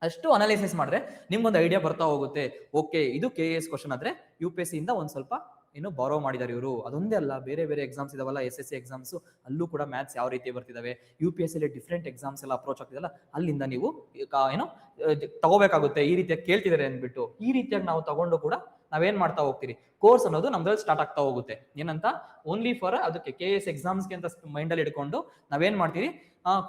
ಅಷ್ಟು ಅನಾಲಿಸಿಸ್ ಮಾಡಿದ್ರೆ ನಿಮ್ಗೊಂದು ಐಡಿಯಾ ಬರ್ತಾ ಹೋಗುತ್ತೆ. ಓಕೆ, ಇದು KS ಕ್ವಶನ್ ಆದ್ರೆ UPSC ಇಂದ ಒಂದ್ ಸ್ವಲ್ಪ ಏನು ಬಾರೋ ಮಾಡಿದಾರೆ ಇವರು. ಅದೊಂದೇ ಅಲ್ಲ, ಬೇರೆ ಬೇರೆ ಎಕ್ಸಾಮ್ಸ್ ಇದಾವಲ್ಲ, SSC ಎಕ್ಸಾಮ್ಸ್, ಅಲ್ಲೂ ಕೂಡ ಮ್ಯಾಥ್ಸ್ ಯಾವ ರೀತಿ ಬರ್ತಿದಾವೆ, UPSC ಅಲ್ಲಿ ಡಿಫ್ರೆಂಟ್ ಎಕ್ಸಾಮ್ಸ್ ಎಲ್ಲ ಅಪ್ರೋಚ್ ಆಗ್ತಿದಲ್ಲ, ಅಲ್ಲಿಂದ ನೀವು ಏನು ತಗೋಬೇಕಾಗುತ್ತೆ. ಈ ರೀತಿಯಾಗಿ ಕೇಳ್ತಿದ್ದಾರೆ ಅಂದ್ಬಿಟ್ಟು ಈ ರೀತಿಯಾಗಿ ನಾವು ತಗೊಂಡು ಕೂಡ ನಾವೇನ್ ಮಾಡ್ತಾ ಹೋಗ್ತೀರಿ, ಕೋರ್ಸ್ ಅನ್ನೋದು ನಮ್ದ್ರಲ್ಲಿ ಸ್ಟಾರ್ಟ್ ಆಗ್ತಾ ಹೋಗುತ್ತೆ. ಏನಂತ, ಓನ್ಲಿ ಫಾರ್ ಅದಕ್ಕೆ KS ಎಕ್ಸಾಮ್ಸ್ಗೆ ಅಂತ ಮೈಂಡ್ ಅಲ್ಲಿ ಇಟ್ಕೊಂಡು ನಾವೇನ್ ಮಾಡ್ತೀವಿ,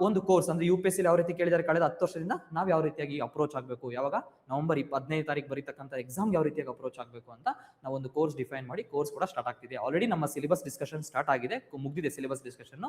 ಒಂದು ಕೋರ್ಸ್ ಅಂದ್ರೆ UPSC ಯಾವ ರೀತಿ ಕೇಳಿದಾರೆ ಕಳೆದ 10 ವರ್ಷದಿಂದ ನಾವ್ ಯಾವ ರೀತಿಯಾಗಿ ಅಪ್ರೋಚ್ ಆಗಬೇಕು, ಯಾವಾಗ ನವೆಂಬರ್ 15 ತಾರೀಕು ಬರೀತಕ್ಕಂಥ ಎಕ್ಸಾಮ್ ಯಾವ ರೀತಿಯಾಗಿ ಅಪ್ರೋಚ್ ಆಗಬೇಕು ಅಂತ ನಾವು ಒಂದು ಕೋರ್ಸ್ ಡಿಫೈನ್ ಮಾಡಿ ಕೋರ್ಸ್ ಕೂಡ ಸ್ಟಾರ್ಟ್ ಆಗ್ತಿದೆ. ಆಲ್ರೆಡಿ ನಮ್ಮ ಸಿಲೆಬಸ್ ಡಿಸ್ಕಷನ್ ಸ್ಟಾರ್ಟ್ ಆಗಿದೆ, ಮುಗ್ದಿದೆ ಸಿಲೆಬಸ್ ಡಿಸ್ಕಷನ್,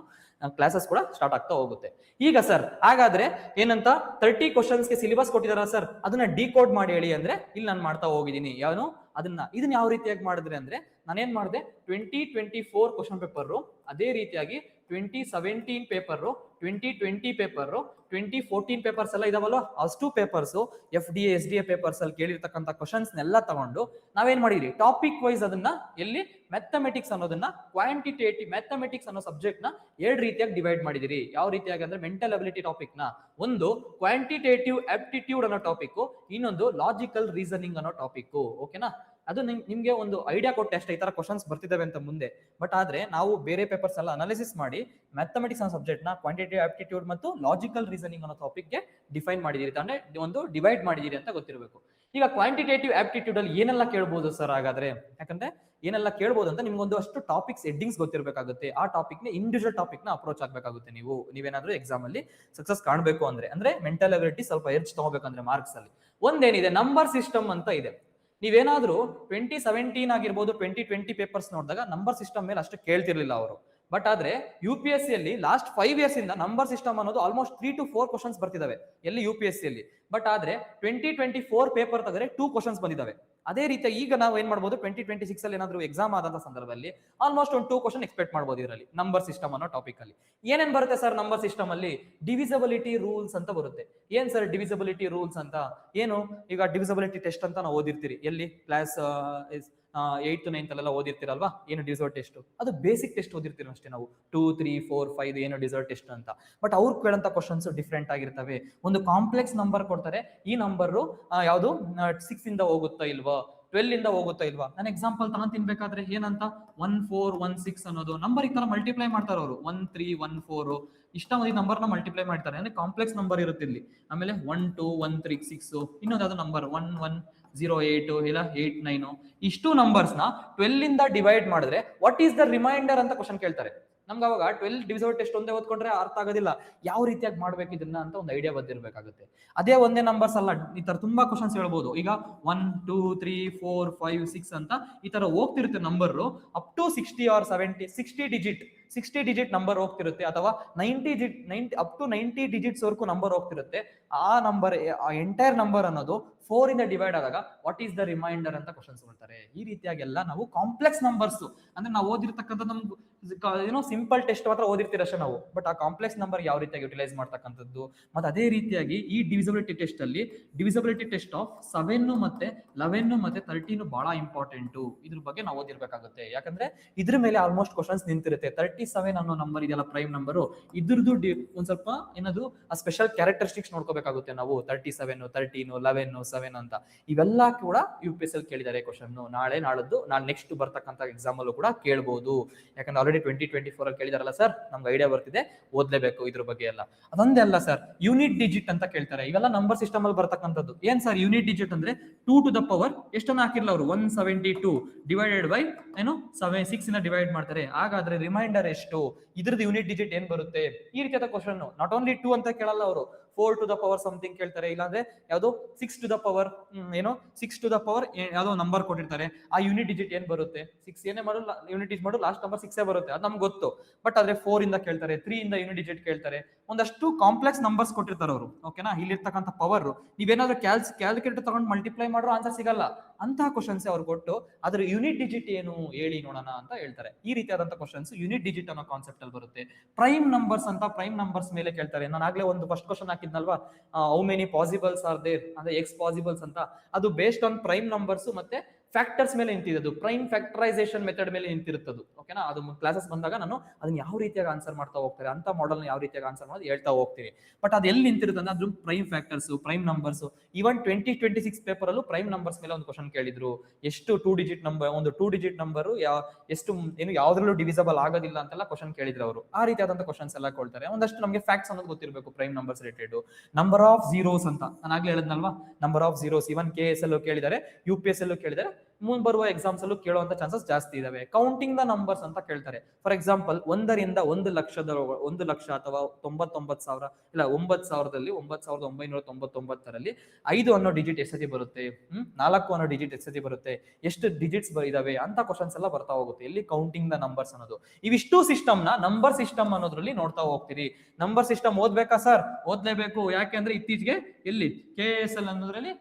ಕ್ಲಾಸಸ್ ಕೂಡ ಸ್ಟಾರ್ಟ್ ಆಗ್ತಾ ಹೋಗುತ್ತೆ. ಈಗ ಸರ್ ಹಾಗಾದ್ರೆ ಏನಂತ 30 ಕ್ವಶನ್ಸ್ಗೆ ಸಿಲೆಬಸ್ ಕೊಟ್ಟಿದಾರ ಸರ್, ಅದನ್ನ ಡಿಕೋಡ್ ಮಾಡಿ ಹೇಳಿ ಅಂದ್ರೆ ಇಲ್ಲಿ ನಾನು ಮಾಡ್ತಾ ಹೋಗಿದ್ದೀನಿ. ಯಾವನು ಇದನ್ನ ಯಾವ ರೀತಿಯಾಗಿ ಮಾಡಿದ್ರೆ ಅಂದ್ರೆ ನಾನೇನ್ ಮಾಡಿದೆ, 2024 ಕ್ವಶನ್ ಪೇಪರ್, ಅದೇ ರೀತಿಯಾಗಿ 2017 ಪೇಪರ್, 2020 ಪೇಪರ್, 2014 ಪೇಪರ್ಸ್ ಎಲ್ಲ ಇದಾವಲ್ಲ, ಅಷ್ಟು ಪೇಪರ್ಸ್ FDA SDA ಪೇಪರ್ಸ್ ಅಲ್ಲಿ ಕೇಳಿರ್ತಕ್ಕಂಥ ಕ್ವಶನ್ಸ್ ನೆಲ್ಲ ತಗೊಂಡು ನಾವೇನ್ ಮಾಡಿದ್ರಿ, ಟಾಪಿಕ್ ವೈಸ್ ಅದನ್ನ ಎಲ್ಲಿ ಮ್ಯಾಥಮೆಟಿಕ್ಸ್ ಅನ್ನೋದನ್ನ ಕ್ವಾಂಟಿಟೇಟಿವ್ ಮ್ಯಾಥಮೆಟಿಕ್ಸ್ ಅನ್ನೋ ಸಬ್ಜೆಕ್ಟ್ ನ 2 ರೀತಿಯಾಗಿ ಡಿವೈಡ್ ಮಾಡಿದಿರಿ. ಯಾವ ರೀತಿಯಾಗಿ ಅಂದ್ರೆ ಮೆಂಟಲ್ ಅಬಿಲಿಟಿ ಟಾಪಿಕ್ ನ ಒಂದು ಕ್ವಾಂಟಿಟೇಟಿವ್ ಆಪ್ಟಿಟ್ಯೂಡ್ ಅನ್ನೋ ಟಾಪಿಕ್, ಇನ್ನೊಂದು ಲಾಜಿಕಲ್ ರೀಸನಿಂಗ್ ಅನ್ನೋ ಟಾಪಿಕ್. ಓಕೆನಾ, ಅದು ನಿಮ್ಗೆ ಒಂದು ಐಡಿಯಾ ಕೊಟ್ಟೆ ಅಷ್ಟೇ, ಈ ತರ ಕ್ವಶನ್ಸ್ ಬರ್ತಿದಾವೆ ಅಂತ ಮುಂದೆ. ಬಟ್ ಆದ್ರೆ ನಾವು ಬೇರೆ ಪೇಪರ್ಸ್ ಎಲ್ಲ ಅನಾಲಿಸಿಸ್ ಮಾಡಿ ಮ್ಯಾಥಮೆಟಿಕ್ಸ್ ಅನ್ನೋ ಸಬ್ಜೆಕ್ಟ್ ನ ಕ್ವಾಂಟಿಟೇಟಿವ್ ಆಪ್ಟಿಟ್ಯೂಡ್ ಮತ್ತು ಲಾಜಿಕಲ್ ರೀಸನಿಂಗ್ ಅನ್ನೋ ಟಾಪಿಕ್ ಗೆ ಡಿಫೈನ್ ಮಾಡಿದಿರಿ, ಅಂದ್ರೆ ಒಂದು ಡಿವೈಡ್ ಮಾಡಿದಿರಿ ಅಂತ ಗೊತ್ತಿರಬೇಕು. ಈಗ ಕ್ವಾಂಟಿಟೇಟಿವ್ ಆಪ್ಟಿಟ್ಯೂಡ್ ಅಲ್ಲಿ ಏನೆಲ್ಲ ಕೇಳಬಹುದು ಸರ್ ಹಾಗಾದ್ರೆ, ಯಾಕಂದ್ರೆ ಏನೆಲ್ಲ ಕೇಳಬಹುದು ಅಂತ ನಿಮ್ಗೊಂದು ಅಷ್ಟು ಟಾಪಿಕ್ಸ್ ಹೆಡ್ಡಿಂಗ್ಸ್ ಗೊತ್ತಿರಬೇಕಾಗುತ್ತೆ. ಆ ಟಾಪಿಕ್ ನ ಇಂಡಿವಿಜುವಲ್ ಟಾಪಿಕ್ ನ ಅಪ್ರೋಚ್ ಆಗ್ಬೇಕಾಗುತ್ತೆ. ನೀವೇನಾದ್ರೂ ಎಕ್ಸಾಮ್ ಅಲ್ಲಿ ಸಕ್ಸಸ್ ಕಾಣಬೇಕು ಅಂದ್ರೆ ಮೆಂಟಲ್ ಅಬಿಲಿಟಿ ಸ್ವಲ್ಪ ಎಡ್ಜ್ ತಗೋಬೇಕಂದ್ರೆ ಮಾರ್ಕ್ಸ್ ಅಲ್ಲಿ ಒಂದೇನಿದೆ, ನಂಬರ್ ಸಿಸ್ಟಮ್ ಅಂತ ಇದೆ. ನೀವೇನಾದ್ರೂ 2017 ಆಗಿರ್ಬೋದು 2020 ಪೇಪರ್ಸ್ ನೋಡಿದಾಗ ನಂಬರ್ ಸಿಸ್ಟಮ್ ಮೇಲೆ ಅಷ್ಟು ಕೇಳ್ತಿರ್ಲಿಲ್ಲ ಅವರು. ಬಟ್ ಆದ್ರೆ UPSC ಅಲ್ಲಿ ಲಾಸ್ಟ್ 5 years ಇಂದ ನಂಬರ್ ಸಿಸ್ಟಮ್ ಅನ್ನೋದು ಆಲ್ಮೋಸ್ಟ್ 3 to 4 ಕ್ವಶನ್ಸ್ ಬರ್ತಿದಾವೆ ಎಲ್ಲಿ UPSC ಅಲ್ಲಿ. ಬಟ್ ಆದ್ರೆ 2024 ಪೇಪರ್ ತೆಗೆದ್ರೆ 2 ಕ್ವಶನ್ಸ್ ಬಂದಿದಾವೆ. ಅದೇ ರೀತಿ ಈಗ ನಾವು ಏನ್ ಮಾಡ್ಬೋದು, 2026 ಅಲ್ಲಿ ಏನಾದ್ರು ಎಕ್ಸಾಮ್ ಆದಂತ ಸಂದರ್ಭದಲ್ಲಿ ಆಲ್ಮೋಸ್ಟ್ ಒಂದು 2 ಕ್ವಶನ್ ಎಕ್ಸ್ಪೆಕ್ಟ್ ಮಾಡಬಹುದು ಇದರಲ್ಲಿ ನಂಬರ್ ಸಿಸ್ಟಮ್ ಅನ್ನೋ ಟಾಪಿಕ್ ಅಲ್ಲಿ. ಏನೇನ್ ಬರುತ್ತೆ ಸರ್ ನಂಬರ್ ಸಿಸ್ಟಮ್ ಅಲ್ಲಿ, ಡಿವಿಸಿಬಿಲಿಟಿ ರೂಲ್ಸ್ ಅಂತ ಬರುತ್ತೆ. ಏನ್ ಸರ್ ಡಿವಿಸಿಬಿಲಿಟಿ ರೂಲ್ಸ್ ಅಂತ, ಏನು ಈಗ ಡಿವಿಸಿಬಿಲಿಟಿ ಟೆಸ್ಟ್ ಅಂತ ನಾವು ಓದಿರ್ತೀರಿ ಎಲ್ಲಿ ಕ್ಲಾಸ್ 8th 9th ಅಲ್ಲೆಲ್ಲ ಓದಿರ್ತೀರಲ್ವಾ, ಏನು ಡಿವಿಸಿಬಲ್ ಟೆಸ್ಟ್, ಅದು ಬೇಸಿಕ್ ಟೆಸ್ಟ್ ಓದಿರ್ತೀರ ಅಷ್ಟೇ ನಾವು, 2 3 4 5 ಏನು ಡಿವಿಸಿಬಲ್ ಟೆಸ್ಟ್ ಅಂತ. ಬಟ್ ಅವ್ರು ಕೇಳಂತ ಕ್ವಶನ್ಸ್ ಡಿಫ್ರೆಂಟ್ ಆಗಿರ್ತವೆ. ಒಂದು ಕಾಂಪ್ಲೆಕ್ಸ್ ನಂಬರ್ ಕೊಡ್ತಾರೆ, ಈ ನಂಬರ್ ಯಾವುದು 6 ಇಂದ ಹೋಗುತ್ತಾ ಇಲ್ವಾ, 12 ಇಂದ ಹೋಗುತ್ತಾ ಇಲ್ವಾ. ನಾನು ಎಕ್ಸಾಂಪಲ್ ತಿನ್ಬೇಕಾದ್ರೆ ಏನಂತ 1416 ಅನ್ನೋದು ನಂಬರ್ ಈ ತರ ಮಲ್ಟಿಪ್ಲೈ ಮಾಡ್ತಾರೆ ಅವರು, 1314 ಇಷ್ಟ ಒಂದು ನಂಬರ್ ನ ಮಲ್ಟಿಪ್ಲೈ ಮಾಡ್ತಾರೆ, ಅಂದ್ರೆ ಕಾಂಪ್ಲೆಕ್ಸ್ ನಂಬರ್ ಇರುತ್ತೆ ಇಲ್ಲಿ. ಆಮೇಲೆ 12136 ಇನ್ನೊಂದು ಯಾವ್ದು ನಂಬರ್ 1108 ಇಲ್ಲ 89 ಇಷ್ಟು ನಂಬರ್ಸ್ ನ 12 ಇಂದ ಡಿವೈಡ್ ಮಾಡಿದ್ರೆ ವಾಟ್ ಈಸ್ ದ ರಿಮೈಂಡರ್ ಅಂತ ಕ್ವಶನ್ ಕೇಳ್ತಾರೆ. ನಮ್ಗೆ ಅವಾಗ 12 ಡಿವಿಸಿಬಲ್ ಟೆಸ್ಟ್ ಒಂದೇ ಓದ್ಕೊಂಡ್ರೆ ಅರ್ಥ ಆಗೋದಿಲ್ಲ, ಯಾವ ರೀತಿಯಾಗಿ ಮಾಡ್ಬೇಕು ಇದನ್ನ ಅಂತ ಒಂದು ಐಡಿಯಾ ಬಂದಿರಬೇಕಾಗುತ್ತೆ. ಅದೇ ಒಂದೇ ನಂಬರ್ಸ್ ಅಲ್ಲ, ಈ ತರ ತುಂಬಾ ಕ್ವಶನ್ಸ್ ಹೇಳ್ಬೋದು. ಈಗ 1 2 3 4 5 6 ಅಂತ ಈ ತರ ಹೋಗ್ತಿರುತ್ತೆ number up to 60 or 70 60 digit number ಹೋಗ್ತಿರುತ್ತೆ, ಅಥವಾ 90 ಅಪ್ ಟು 90 ಡಿಜಿಟ್ಸ್ ವರೆಗೂ ನಂಬರ್ ಹೋಗ್ತಿರುತ್ತೆ. ಆ ನಂಬರ್ ಆ ಎಂಟೈರ್ ನಂಬರ್ ಅನ್ನೋದು 4 ಇಂದ ಡಿವೈಡ್ ಆದಾಗ ವಾಟ್ ಈಸ್ ದ ರಿಮೈಂಡರ್ ಅಂತ ಕ್ವಶನ್ಸ್ ಕೊಡ್ತಾರೆ. ಈ ರೀತಿಯಾಗೆಲ್ಲ ನಾವು ಕಾಂಪ್ಲೆಕ್ಸ್ ನಂಬರ್ಸ್ ಅಂದ್ರೆ ನಾವು ಓದಿರ್ತಕ್ಕಂಥ ನಮ್ಗೆ ಏನೋ ಸಿಂಪಲ್ ಟೆಸ್ಟ್ ಮಾತ್ರ ಓದಿರ್ತೀರಷ್ಟೇ ನಾವು, ಬಟ್ ಆ ಕಾಂಪ್ಲೆಕ್ಸ್ ನಂಬರ್ ಯಾವ ರೀತಿಯಾಗಿ ಯುಟಿಲೈಸ್ ಮಾಡ್ತಕ್ಕಂಥದ್ದು. ಮತ್ತೆ ಅದೇ ರೀತಿಯಾಗಿ ಈ ಡಿವಿಸಿಬಿಲಿಟಿ ಟೆಸ್ಟ್ ಅಲ್ಲಿ ಡಿವಿಸಿಬಿಲಿಟಿ ಟೆಸ್ಟ್ ಆಫ್ 7 ಮತ್ತೆ 11 ಮತ್ತೆ 13 ಬಹಳ ಇಂಪಾರ್ಟೆಂಟ್. ಇದ್ರ ಬಗ್ಗೆ ನಾವು ಓದಿರ್ಬೇಕಾಗುತ್ತೆ, ಯಾಕಂದ್ರೆ ಇದ್ರ ಮೇಲೆ ಆಲ್ಮೋಸ್ಟ್ ಕ್ವಶನ್ಸ್ ನಿಂತಿರುತ್ತೆ. 37 ಅನ್ನೋ ನಂಬರ್ ಇದೆಯಲ್ಲ ಪ್ರೈಮ್ ನಂಬರು, ಇದ್ರದ್ದು ಒಂದ್ ಸ್ವಲ್ಪ ಏನದು ಆ ಸ್ಪೆಷಲ್ ಕ್ಯಾರೆಕ್ಟರಿಸ್ಟಿಕ್ಸ್ ನೋಡ್ಕೋಬೇಕಾಗುತ್ತೆ ನಾವು. 37 13 11 7 ಅಂತ ಇವೆಲ್ಲ ಕೂಡ UPSC ಅಲ್ಲಿ ಕೇಳಿದ್ದಾರೆ ಕ್ವಶನ್. ನಾಳೆ ನೆಕ್ಸ್ಟ್ ಬರ್ತಕ್ಕಂಥ ಎಕ್ಸಾಮ್ ಅಲ್ಲೂ ಕೂಡ ಕೇಳಬಹುದು, ಯಾಕಂದ್ರೆ ಆಲ್ರೆಡಿ 2024 ಅಲ್ಲಿ ಕೇಳಿದಾರಲ್ಲ ಸರ್, ನಮ್ಗೆ ಐಡಿಯಾ ಬರ್ತಿದೆ, ಓದ್ಲೇಬೇಕು ಇದ್ರ ಬಗ್ಗೆ ಎಲ್ಲ. ಅದೊಂದೇ ಅಲ್ಲ ಸರ್, ಯೂನಿಟ್ ಡಿಜಿಟ್ ಅಂತ ಕೇಳ್ತಾರೆ. ಇವೆಲ್ಲ ನಂಬರ್ ಸಿಸ್ಟಮ್ ಅಲ್ಲಿ ಬರ್ತಕ್ಕಂಥದ್ದು. ಏನ್ ಸರ್ ಯೂನಿಟ್ ಡಿಜಿಟ್ ಅಂದ್ರೆ 2 to the power ಎಷ್ಟನ್ನ ಹಾಕಿರ್ಲ ಅವರು 172 ಡಿವೈಡೆಡ್ ಬೈ ಏನು 6 ಇಂದ ಡಿವೈಡ್ ಮಾಡ್ತಾರೆ. ಹಾಗಾದ್ರೆ ರಿಮೈಂಡರ್ ಎಷ್ಟು, ಇದ್ರದ್ದು ಯೂನಿಟ್ ಡಿಜಿಟ್ ಏನ್ ಬರುತ್ತೆ, ಈ ರೀತಿಯಾದ ಕ್ವಶನ್. ನಾಟ್ ಓನ್ಲಿ 2 ಅಂತ ಕೇಳಲ್ಲ ಅವರು, 4 to the power ಸಮಥಿಂಗ್ ಕೇಳ್ತಾರೆ, ಇಲ್ಲಾಂದ್ರೆ ಯಾವ್ದು 6 to the power ಏನೋ 6 to the power ಯಾವ್ದೋ ನಂಬರ್ ಕೊಟ್ಟಿರ್ತಾರೆ, ಆ ಯೂನಿಟ್ ಡಿಜಿಟ್ ಏನ್ ಬರುತ್ತೆ, 6 ಏನೇ ಮಾಡು ಯೂನಿಟ್ ಡಿಜಿಟ್ ಮಾಡು ಲಾಸ್ಟ್ ನಂಬರ್ 6 ಬರುತ್ತೆ, ಅದು ನಮ್ಗೆ ಗೊತ್ತು. ಬಟ್ ಆದ್ರೆ 4 ಇಂದ ಕೇಳ್ತಾರೆ, 3 ಇಂದ ಯೂನಿಟ್ ಡಿಜಿಟ್ ಕೇಳ್ತಾರೆ, ಒಂದಷ್ಟು ಕಾಂಪ್ಲೆಕ್ಸ್ ನಂಬರ್ಸ್ ಕೊಟ್ಟಿರ್ತಾರೆ ಅವರು. ಓಕೆನಾ, ಇಲ್ಲಿರ್ತಕ್ಕಂಥ ಪವರ್ ನೀವೇನಾದ್ರೂ ಕ್ಯಾಲ್ಕುಲೇಟರ್ ತಗೊಂಡು ಮಲ್ಟಿಪ್ಲೈ ಮಾಡೋ ಆನ್ಸರ್ ಸಿಗಲ್ಲ, ಅಂತಹ ಕ್ವಶನ್ಸ್ ಅವ್ರು ಕೊಟ್ಟು ಅದ್ರ ಯೂನಿಟ್ ಡಿಜಿಟ್ ಏನು ಹೇಳಿ ನೋಡೋಣ ಅಂತ ಹೇಳ್ತಾರೆ. ಈ ರೀತಿಯಾದಂತಹ ಕ್ವಶನ್ಸ್ ಯೂನಿಟ್ ಡಿಜಿಟ್ ಅನ್ನೋ ಕಾನ್ಸೆಪ್ಟ್ ಅಲ್ಲಿ ಬರುತ್ತೆ. ಪ್ರೈಮ್ ನಂಬರ್ಸ್ ಅಂತ ಪ್ರೈಮ್ ನಂಬರ್ಸ್ ಮೇಲೆ ಕೇಳ್ತಾರೆ. ನಾನು ಆಗ್ಲೇ ಒಂದು ಫಸ್ಟ್ ಕ್ವಶನ್ ಹಾಕಿದ್ನಲ್ವಾ, how many possibles are there ಅಂದ್ರೆ ಎಕ್ಸ್ ಪಾಸಿಬಲ್ಸ್ ಅಂತ, ಅದು ಬೇಸ್ಡ್ ಆನ್ ಪ್ರೈಮ್ ನಂಬರ್ಸ್ ಮತ್ತೆ ಫ್ಯಾಕ್ಟರ್ಸ್ ಮೇಲೆ ನಿಂತಿದ್ದು, ಪ್ರೈಮ್ ಫ್ಯಾಕ್ಟರೈಸೇಷನ್ ಮೆಥಡ್ ಮೇಲೆ ನಿಂತಿರುತ್ತದು. ಓಕೆನಾ, ಅದು ಕ್ಲಾಸಸ್ ಬಂದಾಗ ನಾನು ಅದನ್ನ ಯಾವ ರೀತಿಯಾಗಿ ಆನ್ಸರ್ ಮಾಡ್ತಾ ಹೋಗ್ತಾರೆ ಅಂತ ಮಾಡೆಲ್ ಯಾವ ರೀತಿಯಾಗಿ ಆನ್ಸರ್ ಮಾಡೋದು ಹೇಳ್ತಾ ಹೋಗ್ತೀನಿ. ಬಟ್ ಅದು ಎಲ್ಲಿ ನಿಂತಿರುತ್ತೆ ಅಂದ್ರೆ ಅದು prime factors, prime numbers. Even 2026 paper ಅಲ್ಲೂ ಪ್ರೈಮ್ ನಂಬರ್ಸ್ ಮೇಲೆ ಒಂದು ಕ್ವಶನ್ ಕೇಳಿದ್ರು. ಎಷ್ಟು 2 ಡಿಜಿಟ್ ನಂಬರ್, ಒಂದು 2 ಡಿಜಿಟ್ ನಂಬರ್ ಎಷ್ಟು ಏನು ಯಾವ್ದ್ರಲ್ಲೂ ಡಿವಿಸಬಲ್ ಆಗೋದಿಲ್ಲ ಅಂತೆಲ್ಲ ಕ್ವಶನ್ ಕೇಳಿದ್ರು ಅವರು. ಆ ರೀತಿಯಾದಂತ ಕ್ವಶನ್ಸ್ ಎಲ್ಲ ಕೊಡ್ತಾರೆ. ಒಂದಷ್ಟು ನಮಗೆ ಫ್ಯಾಕ್ಟ್ಸ್ ಅನ್ನೋದು ಗೊತ್ತಿರಬೇಕು prime numbers related. Number of zeros ಅಂತ ನಾನು ಆಗ್ಲೇ ಹೇಳಿದ್ನಲ್ವಾ, number of zeros even KS ಅಲ್ಲೂ ಕೇಳಿದ್ದಾರೆ, UPS ಅಲ್ಲೂ ಕೇಳಿದ್ದಾರೆ, ಮುಂದೆ ಬರುವ ಎಕ್ಸಾಮ್ಸ್ ಅಲ್ಲೂ ಕೇಳುವಂತ ಚಾನ್ಸಸ್ ಜಾಸ್ತಿ ಇದಾವೆ. ಕೌಂಟಿಂಗ್ ದ ನಂಬರ್ಸ್ ಅಂತ ಕೇಳ್ತಾರೆ. ಫಾರ್ ಎಕ್ಸಾಂಪಲ್ 1ರಿಂದ 1 ಲಕ್ಷ ಅಥವಾ 99,000 ಇಲ್ಲ 9,999ರಲ್ಲಿ 5 ಅನ್ನೋ ಡಿಜಿಟ್ ಎಷ್ಟು ಸತಿ ಬರುತ್ತೆ, 4 ಅನ್ನೋ ಡಿಜಿಟ್ ಎಷ್ಟು ಸತಿ ಬರುತ್ತೆ, ಎಷ್ಟು ಡಿಜಿಟ್ಸ್ ಇದಾವೆ ಅಂತ ಕ್ವಶನ್ಸ್ ಎಲ್ಲ ಬರ್ತಾ ಹೋಗುತ್ತೆ. ಎಲ್ಲಿ ಕೌಂಟಿಂಗ್ ದ ನಂಬರ್ಸ್ ಅನ್ನೋದು. ಇವಿಷ್ಟು ಸಿಸ್ಟಮ್ ನ ನಂಬರ್ ಸಿಸ್ಟಮ್ ಅನ್ನೋದ್ರಲ್ಲಿ ನೋಡ್ತಾ ಹೋಗ್ತೀರಿ. ನಂಬರ್ ಸಿಸ್ಟಮ್ ಓದ್ಬೇಕಾ ಸರ್? ಓದ್ಲೇಬೇಕು. ಯಾಕೆಂದ್ರೆ ಇತ್ತೀಚೆಗೆ ಎಲ್ಲಿ KSL ಅನ್ನೋದ್ರಲ್ಲಿ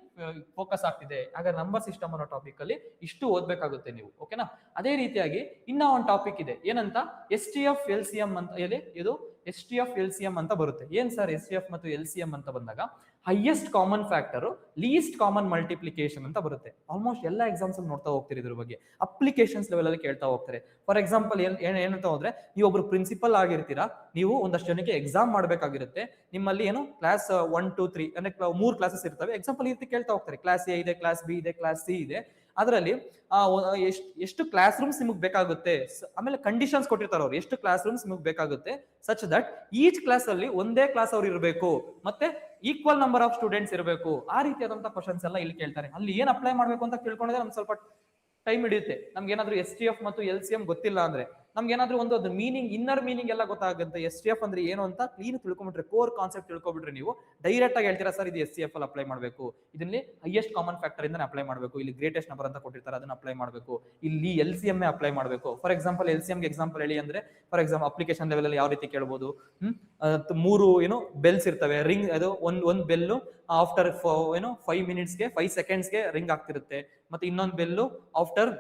ಫೋಕಸ್ ಆಗ್ತಿದೆ. ಹಾಗಾದ್ರೆ ನಂಬರ್ ಸಿಸ್ಟಮ್ ಅನ್ನೋ ಟಾಪಿಕ್ ಅಲ್ಲಿ ಇಷ್ಟು ಓದ್ಬೇಕಾಗುತ್ತೆ ನೀವು. ಓಕೆನಾ, ಅದೇ ರೀತಿಯಾಗಿ ಇನ್ನ ಒಂದು ಟಾಪಿಕ್ ಇದೆ, ಏನಂತ STF LCM ಅಂತ. ಇದು STF LCM ಅಂತ ಬರುತ್ತೆ. ಏನ್ ಸರ್ STF ಮತ್ತು LCM ಅಂತ ಬಂದಾಗ highest common factor list common multiplication ಅಂತ ಬರುತ್ತೆ. ಆಲ್ಮೋಸ್ಟ್ ಎಲ್ಲ ಎಕ್ಸಾಮ್ಸ್ ಅಲ್ಲಿ ನೋಡ್ತಾ ಹೋಗ್ತೀರಿ ಇದ್ರ ಬಗ್ಗೆ. ಅಪ್ಲಿಕೇಶನ್ಸ್ ಲೆವೆಲ್ ಅಲ್ಲಿ ಕೇಳ್ತಾ ಹೋಗ್ತಾರೆ. ಫಾರ್ ಎಕ್ಸಾಂಪಲ್ ಏನಂತ ಹೋದ್ರೆ, ನೀವು ಒಬ್ರು ಪ್ರಿನ್ಸಿಪಲ್ ಆಗಿರ್ತೀರಾ, ನೀವು ಒಂದಷ್ಟು ಜನಕ್ಕೆ ಎಕ್ಸಾಮ್ ಮಾಡ್ಬೇಕಾಗಿರುತ್ತೆ. ನಿಮ್ಮಲ್ಲಿ ಏನು ಕ್ಲಾಸ್ 1, 2, 3 ಅಂದ್ರೆ 3 ಕ್ಲಾಸಸ್ ಇರ್ತವೆ. ಎಕ್ಸಾಂಪಲ್ ಈ ರೀತಿ ಕೇಳ್ತಾ ಹೋಗ್ತಾರೆ, ಕ್ಲಾಸ್ A ಇದೆ, ಕ್ಲಾಸ್ B ಇದೆ, ಕ್ಲಾಸ್ C ಇದೆ. ಅದರಲ್ಲಿ ಎಷ್ಟು ಕ್ಲಾಸ್ ರೂಮ್ಸ್ ನಿಮಗೆ ಬೇಕಾಗುತ್ತೆ, ಆಮೇಲೆ ಕಂಡೀಷನ್ಸ್ ಕೊಟ್ಟಿರ್ತಾರೆ ಅವ್ರು, ಎಷ್ಟು ಕ್ಲಾಸ್ ರೂಮ್ಸ್ ನಿಮಗೆ ಬೇಕಾಗುತ್ತೆ, ಸಚ್ ದಟ್ ಈಚ್ ಕ್ಲಾಸ್ ಅಲ್ಲಿ ಒಂದೇ ಕ್ಲಾಸ್ ಅವ್ರು ಇರಬೇಕು, ಮತ್ತೆ ಈಕ್ವಲ್ ನಂಬರ್ ಆಫ್ ಸ್ಟೂಡೆಂಟ್ಸ್ ಇರಬೇಕು. ಆ ರೀತಿಯಾದಂತಹ ಕ್ವಶನ್ಸ್ ಎಲ್ಲ ಇಲ್ಲಿ ಕೇಳ್ತಾರೆ. ಅಲ್ಲಿ ಏನ್ ಅಪ್ಲೈ ಮಾಡ್ಬೇಕು ಅಂತ ತಿಳ್ಕೊಂಡ್ರೆ ನಮ್ಗೆ ಸ್ವಲ್ಪ ಟೈಮ್ ಹಿಡಿಯುತ್ತೆ. ನಮ್ಗೆ ಏನಾದ್ರು STF ಮತ್ತು LCM ಗೊತ್ತಿಲ್ಲ ಅಂದ್ರೆ ನಮ್ಗೆ ಏನಾದ್ರು ಒಂದು ಮೀನಿಂಗ್, ಇನ್ನರ್ ಮೀನಿಂಗ್ ಎಲ್ಲ ಗೊತ್ತಾಗುತ್ತೆ. STF ಅಂದ್ರೆ ಏನು ಅಂತ ಕ್ಲೀನ್ ತಿಳ್ಕೊಂಡ್ಬಿಟ್ರೆ, ಕೋರ್ ಕಾನ್ಸೆಪ್ಟ್ ತಿಳ್ಕೊಬಿಟ್ರೆ ನೀವು ಡೈರೆಕ್ಟ್ ಆಗಿ ಹೇಳ್ತೀರಾ ಸರ್ ಇದು STF ಅಲ್ಲಿ ಅಪ್ಲೈ ಮಾಡಬೇಕು, ಇದರಲ್ಲಿ ಹೈಯೆಸ್ಟ್ ಕಾಮನ್ ಫ್ಯಾಕ್ಟರ್ ಇಂದ ಅಪ್ಲೈ ಮಾಡಬೇಕು, ಇಲ್ಲಿ ಗ್ರೇಟೆಸ್ಟ್ ನಂಬರ್ ಅಂತ ಕೊಟ್ಟಿರ್ತಾರೆ ಅದನ್ನ ಅಪ್ಲೈ ಮಾಡಬೇಕು, ಇಲ್ಲಿ LCM ಅಪ್ಲೈ ಮಾಡಬೇಕು. ಫಾರ್ ಎಕ್ಸಾಂಪಲ್ LCM ಗೆ ಎಕ್ಸಾಂಪಲ್ ಹೇಳಿ ಅಂದ್ರೆ, ಫಾರ್ ಎಕ್ಸಾಂಪಲ್ ಅಪ್ಲಿಕೇಶನ್ ಲೆವೆಲ್ ಅಲ್ಲಿ ಯಾವ ರೀತಿ ಕೇಳಬಹುದು, 3 ಬೆಲ್ಸ್ ಇರ್ತವೆ, ರಿಂಗ್, ಅದು ಒಂದು ಬೆಲ್ಲು ಆಫ್ಟರ್ 5 ಮಿನಿಟ್ಸ್ಗೆ 5 ಸೆಕೆಂಡ್ಸ್ಗೆ ರಿಂಗ್ ಆಗ್ತಿರುತ್ತೆ, ಮತ್ತೆ ಇನ್ನೊಂದು ಬೆಲ್ಲು ಆಫ್ಟರ್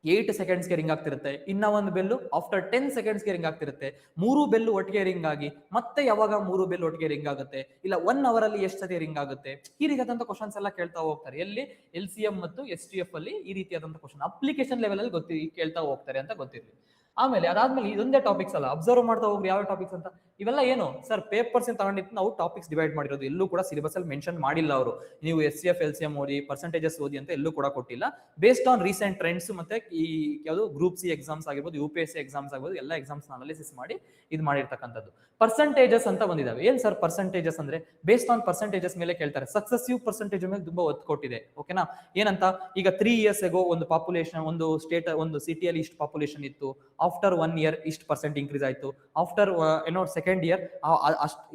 8 ಸೆಕೆಂಡ್ಸ್ಗೆ ರಿಂಗ್ ಆಗ್ತಿರುತ್ತೆ, ಇನ್ನ ಒಂದು ಬೆಲ್ಲು ಆಫ್ಟರ್ 10 ಸೆಕೆಂಡ್ಸ್ಗೆ ರಿಂಗ್ ಆಗ್ತಿರುತ್ತೆ. 3 ಬೆಲ್ಲು ಒಟ್ಟಿಗೆ ರಿಂಗ್ ಆಗಿ ಮತ್ತೆ ಯಾವಾಗ 3 ಬೆಲ್ ಒಟ್ಟಿಗೆ ರಿಂಗ್ ಆಗುತ್ತೆ, ಇಲ್ಲ 1 ಅವರ್ ಅಲ್ಲಿ ಎಷ್ಟು ಸತಿ ರಿಂಗ್ ಆಗುತ್ತೆ, ಈ ರೀತಿಯಾದಂತ ಕ್ವಶನ್ಸ್ ಎಲ್ಲ ಕೇಳ್ತಾ ಹೋಗ್ತಾರೆ. ಎಲ್ಲಿ LCM ಮತ್ತು STF ಅಲ್ಲಿ ಈ ರೀತಿಯಾದಂತ ಕ್ವಶನ್ ಅಪ್ಲಿಕೇಶನ್ ಲೆವೆಲ್ ಅಲ್ಲಿ ಕೇಳ್ತಾ ಹೋಗ್ತಾರೆ ಅಂತ ಗೊತ್ತಿರಲಿ. ಆಮೇಲೆ ಅದಾದ್ಮೇಲೆ ಇದೊಂದೇ ಟಾಪಿಕ್ಸ್ ಅಲ್ಲ, ಅಬ್ಸರ್ವ್ ಮಾಡ್ತಾ ಹೋಗ್ರಿ ಯಾವ ಟಾಪಿಕ್ಸ್ ಅಂತ. ಇವೆಲ್ಲ ಏನು ಸರ್ ಪೇಪರ್ಸ್ ತಗೊಂಡಿದ್ದು ನಾವು ಟಾಪಿಕ್ಸ್ ಡಿವೈಡ್ ಮಾಡಿರೋದು, ಎಲ್ಲೂ ಕೂಡ ಸಿಲೆಬಸ್ ಅಲ್ಲಿ ಮೆನ್ಷನ್ ಮಾಡಿಲ್ಲ ಅವರು. ನೀವು SCF LCM ಓದಿ, ಪರ್ಸೆಂಟೇಜಸ್ ಓದಿ ಅಂತ ಎಲ್ಲೂ ಕೂಡ ಕೊಟ್ಟಿಲ್ಲ. ಬೇಸ್ಡ್ ಆನ್ ರೀಸೆಂಟ್ ಟ್ರೆಂಡ್ಸ್ ಮತ್ತೆ ಈ ಯಾವುದು ಗ್ರೂಪ್ C ಎಕ್ಸಾಮ್ಸ್ ಆಗಿರ್ಬೋದು, UPSC ಎಕ್ಸಾಮ್ಸ್ ಆಗಿರ್ಬೋದು, ಎಲ್ಲ ಎಕ್ಸಾಮ್ಸ್ ಅನಾಲಿಸಿಸ್ ಮಾಡಿ ಇದು ಮಾಡಿರ್ತಕ್ಕಂಥದ್ದು. ಪರ್ಸೆಂಟೇಜಸ್ ಅಂತ ಬಂದಿದ್ದಾವೆ. ಏನ್ ಸರ್ ಪರ್ಸೆಂಟೇಜಸ್ ಅಂದ್ರೆ, ಬೇಸ್ಡ್ ಆನ್ ಪರ್ಸೆಂಟೇಜಸ್ ಮೇಲೆ ಕೇಳ್ತಾರೆ. ಸಕ್ಸೆಸಿವ್ ಪರ್ಸೆಂಟೇಜ್ ಮೇಲೆ ತುಂಬಾ ಒತ್ತು ಕೊಟ್ಟಿದೆ. ಓಕೆನಾ, ಏನಂತ, ಈಗ 3 years ago ಒಂದು ಪಾಪ್ಯುಲೇಷನ್, ಒಂದು ಸ್ಟೇಟ್, ಒಂದು ಸಿಟಿಯಲ್ಲಿ ಇಷ್ಟು ಪಾಪ್ಯುಲೇಷನ್ ಇತ್ತು, ಆಫ್ಟರ್ 1 year ಇಷ್ಟು % ಇನ್ಕ್ರೀಸ್ ಆಯ್ತು, ಆಫ್ಟರ್ ಸೆಕೆಂಡ್ ಇಯರ್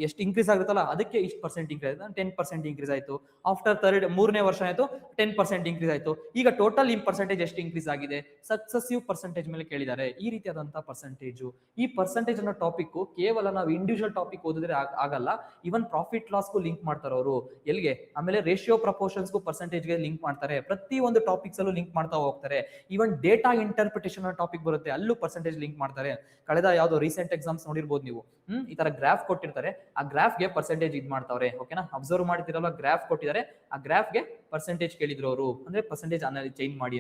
ಎಷ್ಟು ಇನ್ಕ್ರೀಸ್ ಆಗುತ್ತಲ್ಲ ಅದಕ್ಕೆ ಇಷ್ಟು % ಇನ್ಕ್ರೀಸ್ ಆಯ್ತು, 10% ಇನ್ಕ್ರೀಸ್ ಆಯ್ತು, ಆಫ್ಟರ್ ಮೂರನೇ ವರ್ಷ ಆಯ್ತು 10% ಇನ್ಕ್ರೀಸ್ ಆಯ್ತು. ಈಗ ಟೋಟಲ್ ಪರ್ಸೆಂಟೇಜ್ ಎಷ್ಟು ಇನ್ಕ್ರೀಸ್ ಆಗಿದೆ, ಸಕ್ಸೆಸಿವ್ ಪರ್ಸೆಂಟೇಜ್ ಮೇಲೆ ಕೇಳಿದ್ದಾರೆ. ಈ ರೀತಿಯಾದಂತಹ ಪರ್ಸೆಂಟೇಜು, ಈ ಪರ್ಸೆಂಟೇಜ್ ಅನ್ನೋ ಟಾಪಿಕ್ ಕೇವಲ ನಾವು ಇಂಡಿವಿಜುವಲ್ ಟಾಪಿಕ್ ಓದಿದ್ರೆ ಆಗಲ್ಲ, ಇವನ್ ಪ್ರಾಫಿಟ್ ಲಾಸ್ಗೂ ಲಿಂಕ್ ಮಾಡ್ತಾರೆ ಅವರು. ಎಲ್ಲಿಗೆ, ಆಮೇಲೆ ರೇಷಿಯೋ ಪ್ರಪೋರ್ಷನ್ಸ್ಗೂ ಪರ್ಸೆಂಟೇಜ್ಗೆ ಲಿಂಕ್ ಮಾಡ್ತಾರೆ. ಪ್ರತಿ ಒಂದು ಟಾಪಿಕ್ಸ್ ಅಲ್ಲೂ ಲಿಂಕ್ ಮಾಡ್ತಾ ಹೋಗ್ತಾರೆ. ಇವನ್ ಡೇಟಾ ಇಂಟರ್ಪ್ರಿಟೇಷನ್ ಟಾಪಿಕ್ ಬರುತ್ತೆ, ಅಲ್ಲೂ ಪರ್ಸೆಂಟೇಜ್ ಲಿಂಕ್ ಮಾಡ್ತಾರೆ. ಕಳೆದ ಯಾವ್ದೋ ರೀಸೆಂಟ್ ಎಕ್ಸಾಮ್ಸ್ ನೋಡಿರ್ಬೋದು ನೀವು, ಈ ತರ ಗ್ರಾಫ್ ಕೊಟ್ಟಿರ್ತಾರೆ, ಆ ಗ್ರಾಫ್ಗೆ ಪರ್ಸೆಂಟೇಜ್ ಇದು ಮಾಡ್ತಾವ್ರೆ. ಓಕೆನಾ, ಅಬ್ಸರ್ವ್ ಮಾಡ್ತಿರಲ್ಲ, ಗ್ರಾಫ್ ಕೊಟ್ಟಿದ್ದಾರೆ, ಆ ಗ್ರಾಫ್ಗೆ ಪರ್ಸೆಂಟೇಜ್ ಕೇಳಿದ್ರು ಅವರು, ಅಂದ್ರೆ ಪರ್ಸೆಂಟೇಜ್ ಚೇಂಜ್ ಮಾಡಿ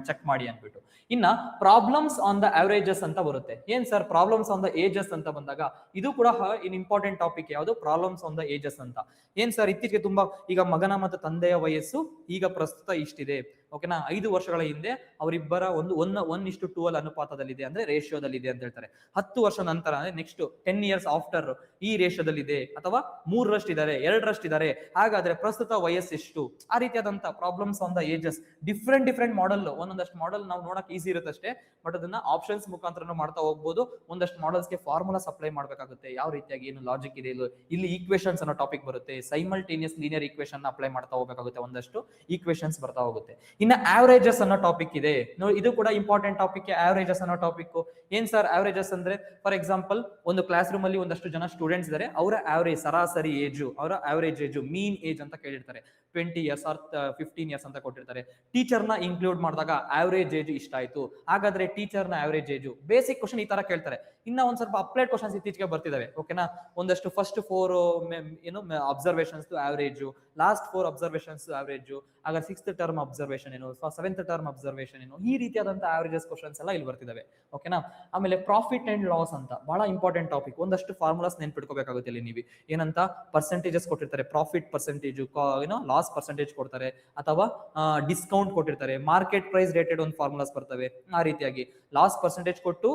ಚೆಕ್ ಮಾಡಿ ಅನ್ಬಿಟ್ಟು. ಇನ್ನ ಪ್ರಾಬ್ಲಮ್ಸ್ ಆನ್ ದ ಅವರೇಜಸ್ ಅಂತ ಬರುತ್ತೆ. ಏನ್ sir problems on the ages ಅಂತ ಬಂದಾಗ ಇದು ಕೂಡ ಇನ್ ಇಂಪಾರ್ಟೆಂಟ್ ಟಾಪಿಕ್. ಯಾವುದು ಪ್ರಾಬ್ಲಮ್ಸ್ ಆನ್ ದ ಏಜಸ್ ಅಂತ. ಏನ್ ಸರ್ ಇತ್ತೀಚೆಗೆ ತುಂಬಾ ಈಗ ಮಗನ ಮತ್ತು ತಂದೆಯ ವಯಸ್ಸು ಈಗ ಪ್ರಸ್ತುತ ಇಷ್ಟಿದೆ. ಓಕೆನಾ, 5 ವರ್ಷಗಳ ಹಿಂದೆ ಅವರಿಬ್ಬರ 1:12 ಅನುಪಾತದಲ್ಲಿದೆ, ಅಂದ್ರೆ ರೇಷಿಯೋದಲ್ಲಿದೆ ಅಂತ ಹೇಳ್ತಾರೆ. 10 ವರ್ಷ ನಂತರ ಅಂದ್ರೆ ನೆಕ್ಸ್ಟ್ 10 years ಆಫ್ಟರ್ ಈ ರೇಷಿಯೋದಲ್ಲಿದೆ, ಅಥವಾ 3ರಷ್ಟಿದ್ದಾರೆ, 2ರಷ್ಟಿದ್ದಾರೆ, ಹಾಗಾದ್ರೆ ಪ್ರಸ್ತುತ ವಯಸ್ಸು ಎಷ್ಟು. ಆ ರೀತಿಯಾದಂತ problems on the ages, different model. ಒಂದೊಂದಷ್ಟು ಮಾಡೆಲ್ ನಾವು ನೋಡಕ್ ಈಸಿ ಇರುತ್ತೆ ಅಷ್ಟೇ, ಬಟ್ ಅದನ್ನ ಆಪ್ಷನ್ಸ್ ಮುಖಾಂತರ ಮಾಡ್ತಾ ಹೋಗ್ಬೋದು. ಒಂದಷ್ಟು ಮಾಡೆಲ್ಸ್ಗೆ ಫಾರ್ಮುಲಾಸ್ ಅಪ್ಲೈ ಮಾಡ್ಬೇಕಾಗುತ್ತೆ, ಯಾವ ರೀತಿಯಾಗಿ ಏನು ಲಾಜಿಕ್ ಇದೆ. ಇಲ್ಲಿ ಈಕ್ವೇಷನ್ಸ್ ಅನ್ನೋ ಟಾಪಿಕ್ ಬರುತ್ತೆ, ಸೈಮಲ್ಟೇನಿಯಸ್ ಲೀನಿಯರ್ ಈಕ್ವೇಷನ್ ಅಪ್ಲೈ ಮಾಡ್ತಾ ಹೋಗ್ಬೇಕಾಗುತ್ತೆ, ಒಂದಷ್ಟು ಈಕ್ವೇಷನ್ಸ್ ಬರ್ತಾ ಹೋಗುತ್ತೆ. ಇನ್ನ ಆವರೇಜಸ್ ಅನ್ನೋ ಟಾಪಿಕ್ ಇದೆ ನೋಡಿ, ಇದು ಕೂಡ ಇಂಪಾರ್ಟೆಂಟ್ ಟಾಪಿಕ್. ಆವರೇಜಸ್ ಅನ್ನೋ ಟಾಪಿಕ್ ಏನ್ ಸರ್ ಆವರೇಜಸ್ ಅಂದ್ರೆ, ಫಾರ್ ಎಕ್ಸಾಂಪಲ್ ಒಂದು ಕ್ಲಾಸ್ ರೂಮ್ ಅಲ್ಲಿ ಒಂದಷ್ಟು ಜನ ಸ್ಟೂಡೆಂಟ್ಸ್ ಇದ್ದಾರೆ, ಅವರ ಆವರೇಜ್ ಸರಾಸರಿ ಏಜು, ಅವರ ಆವರೇಜ್ ಏಜು, ಮೀನ್ ಏಜ್ ಅಂತ ಕೇಳಿರ್ತಾರೆ. 20 ಇಯರ್ಸ್ ಆರ್ 15 ಇಯರ್ಸ್ ಅಂತ ಕೊಟ್ಟಿರ್ತಾರೆ. ಟೀಚರ್ನ ಇನ್ಕ್ಲೂಡ್ ಮಾಡಿದಾಗ ಆವರೇಜ್ ಏಜ್ ಇಷ್ಟ ಆಯ್ತು, ಹಾಗಾದ್ರೆ ಟೀಚರ್ನ ಆವರೇಜ್ ಏಜು. ಬೇಸಿಕ್ ಕ್ವಶನ್ ಈ ತರ ಕೇಳ್ತಾರೆ. ಇನ್ನ ಒಂದ್ ಸ್ವಲ್ಪ ಅಪ್ಲೈಡ್ ಕ್ವಶನ್ಸ್ ಇತ್ತೀಚೆಗೆ ಬರ್ತಿದಾವೆ, ಓಕೆನಾ. ಒಂದಷ್ಟು ಫಸ್ಟ್ 4 ಏನು observations average, last 4 observations average, ಆಗ 6th ಟರ್ಮ್ ಅಬ್ಸರ್ವೇಷನ್ ಏನು, 7th ಟರ್ಮ್ ಅಬ್ಸರ್ವೇಷನ್ ಏನು, ಈ ರೀತಿಯಾದಂತ ಆವರೇಜಸ್ ಕ್ವಶನ್ಸ್ ಎಲ್ಲ ಇಲ್ಲಿ ಬರ್ತಿದಾವೆ, ಓಕೆನಾ. ಆಮೇಲೆ ಪ್ರಾಫಿಟ್ ಅಂಡ್ ಲಾಸ್ ಅಂತ ಬಹಳ ಇಂಪಾರ್ಟೆಂಟ್ ಟಾಪಿಕ್. ಒಂದಷ್ಟು ಫಾರ್ಮುಲಾಸ್ ನೆನ್ಪಿಟ್ಕೋಬೇಕಾಗುತ್ತೆ ಇಲ್ಲಿ ನೀವು. ಏನಂತ ಪರ್ಸೆಂಟೇಜಸ್ ಕೊಟ್ಟಿರ್ತಾರೆ, ಪ್ರಾಫಿಟ್ ಪರ್ಸೆಂಟೇಜ್, ಲಾಸ್ ಪರ್ಸೆಂಟೇಜ್ ಕೊಡ್ತಾರೆ, ಅಥವಾ ಡಿಸ್ಕೌಂಟ್ ಕೊಟ್ಟಿರ್ತಾರೆ, ಮಾರ್ಕೆಟ್ ಪ್ರೈಸ್ ರೇಟೆಡ್ ಒಂದು ಫಾರ್ಮುಲಾಸ್ ಬರ್ತವೆ. ಆ ರೀತಿಯಾಗಿ ಲಾಸ್ ಪರ್ಸೆಂಟೇಜ್ ಕೊಟ್ಟು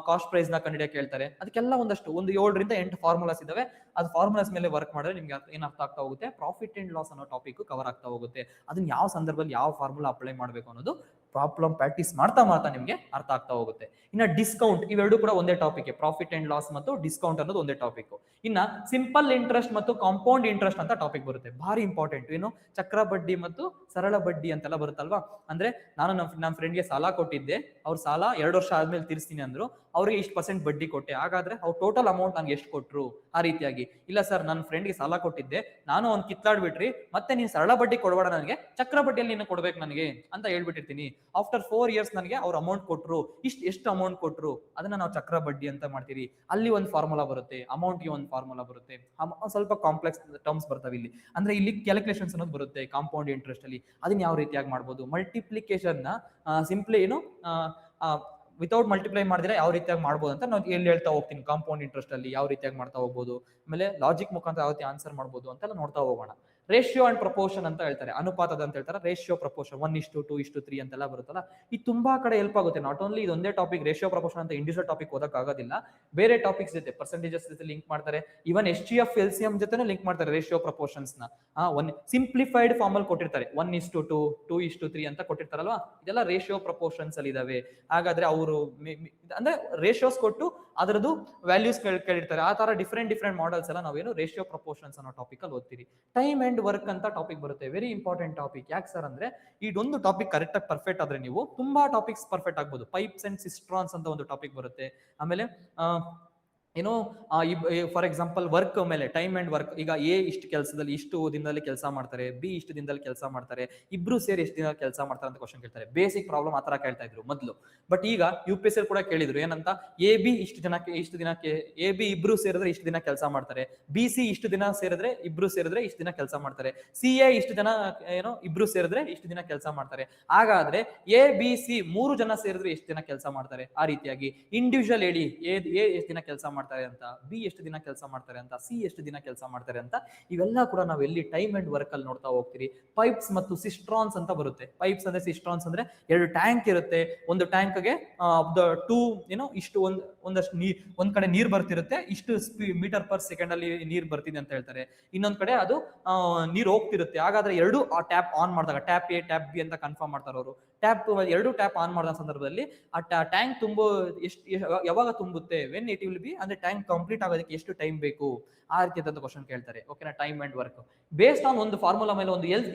ಕಾಸ್ಟ್ ಪ್ರೈಸ್ ನ ಕಂಡುಹಿಡಿಯಕ್ಕೆ ಹೇಳ್ತಾರೆ. ಅದಕ್ಕೆಲ್ಲ ಒಂದು 7 ರಿಂದ 8 ಫಾರ್ಮುಲಾಸ್ ಇದಾವೆ. ಅದು ಫಾರ್ಮುಲಾಸ್ ಮೇಲೆ ವರ್ಕ್ ಮಾಡಿದ್ರೆ ನಿಮ್ಗೆ ಏನ್ ಅರ್ಥ ಆಗ್ತಾ ಹೋಗುತ್ತೆ, ಪ್ರಾಫಿಟ್ ಅಂಡ್ ಲಾಸ್ ಅನ್ನೋ ಟಾಪಿಕ್ ಕವರ್ ಆಗ್ತಾ ಹೋಗುತ್ತೆ. ಅದನ್ನ ಯಾವ ಸಂದರ್ಭದಲ್ಲಿ ಯಾವ ಫಾರ್ಮುಲಾ ಅಪ್ಲೈ ಮಾಡಬೇಕು ಅನ್ನೋದು ಪ್ರಾಬ್ಲಮ್ ಪ್ರಾಕ್ಟೀಸ್ ಮಾಡ್ತಾ ನಿಮ್ಗೆ ಅರ್ಥ ಆಗ್ತಾ ಹೋಗುತ್ತೆ. ಇನ್ನ ಡಿಸ್ಕೌಂಟ್, ಇವೆರಡು ಕೂಡ ಒಂದೇ ಟಾಪಿಕ್, ಪ್ರಾಫಿಟ್ ಅಂಡ್ ಲಾಸ್ ಮತ್ತು ಡಿಸ್ಕೌಂಟ್ ಅನ್ನೋದು ಒಂದೇ ಟಾಪಿಕ್. ಇನ್ನ ಸಿಂಪಲ್ ಇಂಟ್ರೆಸ್ಟ್ ಮತ್ತು ಕಾಂಪೌಂಡ್ ಇಂಟ್ರೆಸ್ಟ್ ಅಂತ ಟಾಪಿಕ್ ಬರುತ್ತೆ, ಭಾರಿ ಇಂಪಾರ್ಟೆಂಟ್. ಏನು, ಚಕ್ರ ಬಡ್ಡಿ ಮತ್ತು ಸರಳ ಬಡ್ಡಿ ಅಂತೆಲ್ಲ ಬರುತ್ತಲ್ವಾ. ಅಂದ್ರೆ ನಾನು ನಮ್ಮ ಫ್ರೆಂಡ್ಗೆ ಸಾಲ ಕೊಟ್ಟಿದ್ದೆ, ಅವ್ರ ಸಾಲ 2 ವರ್ಷ ಆದ್ಮೇಲೆ ತೀರಿಸ್ತೀನಿ ಅಂದ್ರು, ಅವ್ರಿಗೆ ಇಷ್ಟು % ಬಡ್ಡಿ ಕೊಟ್ಟೆ, ಹಾಗಾದ್ರೆ ಅವ್ರು ಟೋಟಲ್ ಅಮೌಂಟ್ ನಂಗೆ ಎಷ್ಟು ಕೊಟ್ರು. ಆ ರೀತಿಯಾಗಿ, ಇಲ್ಲ ಸರ್ ನನ್ನ ಫ್ರೆಂಡ್ಗೆ ಸಾಲ ಕೊಟ್ಟಿದ್ದೆ, ನಾನು ಅವ್ನು ಕಿತ್ತಾಡ್ಬಿಟ್ರಿ, ಮತ್ತೆ ನೀನು ಸರಳ ಬಡ್ಡಿ ಕೊಡಬೇಡ, ನನಗೆ ಚಕ್ರ ಬಡ್ಡಿಯಲ್ಲಿ ನೀನು ಕೊಡ್ಬೇಕು ನನಗೆ ಅಂತ ಹೇಳ್ಬಿಟ್ಟಿರ್ತೀನಿ. ಆಫ್ಟರ್ 4 ಇಯರ್ಸ್ ನನಗೆ ಅವ್ರು ಅಮೌಂಟ್ ಕೊಟ್ರು, ಎಷ್ಟು ಅಮೌಂಟ್ ಕೊಟ್ರು, ಅದನ್ನ ನಾವು ಚಕ್ರ ಬಡ್ಡಿ ಅಂತ ಮಾಡ್ತೀವಿ. ಅಲ್ಲಿ ಒಂದು ಫಾರ್ಮುಲಾ ಬರುತ್ತೆ, ಅಮೌಂಟ್ಗೆ ಒಂದು ಫಾರ್ಮುಲಾ ಬರುತ್ತೆ, ಸ್ವಲ್ಪ ಕಾಂಪ್ಲೆಕ್ಸ್ ಟರ್ಮ್ಸ್ ಬರ್ತವೆ ಇಲ್ಲಿ. ಅಂದ್ರೆ ಇಲ್ಲಿ ಕ್ಯಾಲ್ಕುಲೇಷನ್ಸ್ ಅನ್ನೋದು ಬರುತ್ತೆ ಕಾಂಪೌಂಡ್ ಇಂಟ್ರೆಸ್ಟ್ ಅಲ್ಲಿ. ಅದನ್ನ ಯಾವ ರೀತಿಯಾಗಿ ಮಾಡ್ಬೋದು, ಮಲ್ಟಿಪ್ಲಿಕೇಶನ್ ನ ಸಿಂಪ್ಲಿ ಏನು ವಿತೌಟ್ ಮಲ್ಟಿಪ್ಲೈ ಮಾಡಿದ್ರೆ ಯಾವ ರೀತಿಯಾಗಿ ಮಾಡ್ಬೋದು ಅಂತ ನಾನು ಎಲ್ಲಿ ಹೇಳ್ತಾ ಹೋಗ್ತೀನಿ. ಕಾಂಪೌಂಡ್ ಇಂಟ್ರೆಸ್ಟ್ ಅಲ್ಲಿ ಯಾವ ರೀತಿಯಾಗಿ ಮಾಡ್ತಾ ಹೋಗ್ಬೋದು, ಆಮೇಲೆ ಲಾಜಿಕ್ ಮುಖಾಂತರ ಯಾವ ರೀತಿ ಆನ್ಸರ್ ಮಾಡ್ಬೋದು ಅಂತೆಲ್ಲ ನೋಡ್ತಾ ಹೋಗೋಣ. ರೇಷಿಯೋ ಅಂಡ್ ಪ್ರಪೋರ್ಷನ್ ಅಂತ ಹೇಳ್ತಾರೆ, ಅನುಪಾತದ ಅಂತ ಹೇಳ್ತಾರೆ. ರೇಷಿಯೋ ಪ್ರಪೋರ್ಷನ್ 1:2:3 ಅಂತೆಲ್ಲ ಬರುತ್ತಲ್ಲ, ಇದು ತುಂಬಾ ಕಡೆ ಹೆಲ್ಪ್ ಆಗುತ್ತೆ. ನಾಟ್ ಓನ್ಲಿ ಇದೊಂದೇ ಟಾಪಿಕ್, ರೇಷಿಯೋ ಪ್ರಪೋರ್ಷನ್ ಅಂತ ಇಂಡಿವಿಜುವಲ್ ಟಾಪಿಕ್ ಓದಕ್ ಆಗೋದಿಲ್ಲ, ಬೇರೆ ಟಾಪಿಕ್ಸ್ ಜೊತೆ ಪರ್ಸೆಂಟೇಜಸ್ ಜೊತೆ ಲಿಂಕ್ ಮಾಡ್ತಾರೆ. ಇವನ್ HCF LCM ಜೊತೆನೂ ಲಿಂಕ್ ಮಾಡ್ತಾರೆ ರೇಷಿಯೋ ಪ್ರಪೋರ್ಷನ್ಸ್ ನ. ಒಂದು ಸಿಂಪ್ಲಿಫೈಡ್ ಫಾರ್ಮ್ ಅಲ್ಲಿ ಕೊಟ್ಟಿರ್ತಾರೆ, 1:2, 2:3 ಅಂತ ಕೊಟ್ಟಿರ್ತಾರಲ್ವಾ, ಇದೆಲ್ಲ ರೇಷಿಯೋ ಪ್ರಪೋರ್ಷನ್ಸ್ ಅಲ್ಲಿ ಇದಾವೆ. ಹಾಗಾದ್ರೆ ಅವರು ಅಂದ್ರೆ ರೇಷಿಯೋಸ್ ಕೊಟ್ಟು ಅದರದ್ದು ವ್ಯಾಲ್ಯೂಸ್ ಕೇಳಿರ್ತಾರೆ. ಆ ತರ ಡಿಫ್ರೆಂಟ್ ಮಾಡೆಲ್ಸ್ ಎಲ್ಲ ನಾವೇನು ರೇಷಿಯೋ ಪ್ರಪೋರ್ಷನ್ಸ್ ಅನ್ನೋ ಟಾಪಿಕ್ ಅಲ್ಲಿ ಓದ್ತೀರಿ. ಟೈಮ್ ಅಂಡ್ ವರ್ಕ್ ಅಂತ ಟಾಪಿಕ್ ಬರುತ್ತೆ, ವೆರಿ ಇಂಪಾರ್ಟೆಂಟ್ ಟಾಪಿಕ್. ಯಾಕೆ ಸರ್ ಅಂದ್ರೆ ಇದೊಂದು ಟಾಪಿಕ್ ಕರೆಕ್ಟ್ ಆಗಿ ಪರ್ಫೆಕ್ಟ್ ಆದ್ರೆ ನೀವು ತುಂಬಾ ಟಾಪಿಕ್ಸ್ ಪರ್ಫೆಕ್ಟ್ ಆಗ್ಬೋದು. ಪೈಪ್ಸ್ ಅಂಡ್ ಸಿಸ್ಟ್ರಾನ್ಸ್ ಅಂತ ಒಂದು ಟಾಪಿಕ್ ಬರುತ್ತೆ. ಆಮೇಲೆ ಏನೋ ಫಾರ್ ಎಕ್ಸಾಂಪಲ್ ವರ್ಕ್ ಮೇಲೆ ಟೈಮ್ ಅಂಡ್ ವರ್ಕ್, ಈಗ ಎ ಇಷ್ಟು ಕೆಲಸದಲ್ಲಿ ಇಷ್ಟು ದಿನದಲ್ಲಿ ಕೆಲಸ ಮಾಡ್ತಾರೆ, ಬಿ ಇಷ್ಟು ದಿನದಲ್ಲಿ ಕೆಲಸ ಮಾಡ್ತಾರೆ, ಇಬ್ರು ಸೇರಿ ಎಷ್ಟು ದಿನ ಕೆಲಸ ಮಾಡ್ತಾರೆ ಅಂತ ಕ್ವಶನ್ ಕೇಳ್ತಾರೆ. ಬೇಸಿಕ್ ಪ್ರಾಬ್ಲಮ್ ಆತರ ಕೇಳ್ತಾ ಇದ್ರು ಮೊದಲು, ಬಟ್ ಈಗ UPSC ಕೂಡ ಕೇಳಿದ್ರು ಏನಂತ, AB ಇಷ್ಟು ದಿನಕ್ಕೆ AB ಇಬ್ರು ಸೇರಿದ್ರೆ ಇಷ್ಟು ದಿನ ಕೆಲಸ ಮಾಡ್ತಾರೆ, BC ಇಷ್ಟು ದಿನ ಸೇರಿದ್ರೆ ಇಬ್ರು ಸೇರಿದ್ರೆ ಇಷ್ಟು ದಿನ ಕೆಲಸ ಮಾಡ್ತಾರೆ, CA ಇಷ್ಟು ಜನ ಏನೋ ಇಬ್ರು ಸೇರಿದ್ರೆ ಇಷ್ಟು ದಿನ ಕೆಲಸ ಮಾಡ್ತಾರೆ. ಹಾಗಾದ್ರೆ ABC 3 ಜನ ಸೇರಿದ್ರೆ ಎಷ್ಟು ದಿನ ಕೆಲಸ ಮಾಡ್ತಾರೆ. ಆ ರೀತಿಯಾಗಿ ಇಂಡಿವಿಜುವಲ್ ಹೇಳಿ, ಎ ಎಷ್ಟು ದಿನ ಕೆಲಸ ಮಾಡ್ತಾರೆ ಅಂತ, ಬಿ ಎಷ್ಟು ದಿನ ಕೆಲಸ ಮಾಡ್ತಾರೆ ಅಂತ, ಸಿ ಎಷ್ಟು ದಿನ ಕೆಲಸ ಮಾಡ್ತಾರೆ ಅಂತ, ಇವೆಲ್ಲ ಕೂಡ ನಾವು ಎಲ್ಲಿ ಟೈಮ್ ಅಂಡ್ ವರ್ಕ್ ಅಲ್ಲಿ ನೋಡ್ತಾ ಹೋಗ್ತೀರಿ. ಪೈಪ್ಸ್ ಮತ್ತು ಸಿಸ್ಟ್ರಾನ್ಸ್ ಅಂತ ಬರುತ್ತೆ. ಪೈಪ್ಸ್ ಅಂದ್ರೆ ಸಿಸ್ಟ್ರಾನ್ಸ್ ಅಂದ್ರೆ 2 ಟ್ಯಾಂಕ್ ಇರುತ್ತೆ. ಒಂದು ಟ್ಯಾಂಕ್ಗೆ ಇಷ್ಟು ಒಂದಷ್ಟು ಒಂದ್ ಕಡೆ ನೀರ್ ಬರ್ತಿರುತ್ತೆ, ಇಷ್ಟು ಮೀಟರ್ ಪರ್ ಸೆಕೆಂಡ್ ಅಲ್ಲಿ ನೀರ್ ಬರ್ತಿದೆ ಅಂತ ಹೇಳ್ತಾರೆ. ಇನ್ನೊಂದ್ ಕಡೆ ಅದು ನೀರ್ ಹೋಗ್ತಿರುತ್ತೆ. ಹಾಗಾದ್ರೆ ಎರಡು ಆ ಟ್ಯಾಪ್ ಆನ್ ಮಾಡಿದಾಗ, ಟ್ಯಾಪ್ A ಟ್ಯಾಪ್ B ಅಂತ ಕನ್ಫರ್ಮ್ ಮಾಡ್ತಾರೆ ಅವರು. ಎರಡು ಟ್ಯಾಪ್ ಆನ್ ಮಾಡಿದ ಸಂದರ್ಭದಲ್ಲಿ ಆ ಟ್ಯಾಂಕ್ ತುಂಬೋ ಯಾವಾಗ ತುಂಗುತ್ತೆ, ವೆನ್ ಇಟ್ ವಿಲ್ ಬಿ, ಅಂದ್ರೆ ಟ್ಯಾಂಕ್ ಕಂಪ್ಲೀಟ್ ಆಗೋದಕ್ಕೆ ಎಷ್ಟು ಟೈಮ್ ಬೇಕು, ಆ ರೀತಿಯಾದಂತ ಕ್ವಶನ್ ಕೇಳ್ತಾರೆ. ಓಕೆನಾ, time and work based on ಒಂದು ಫಾರ್ಮುಲಾ ಮೇಲೆ ಒಂದು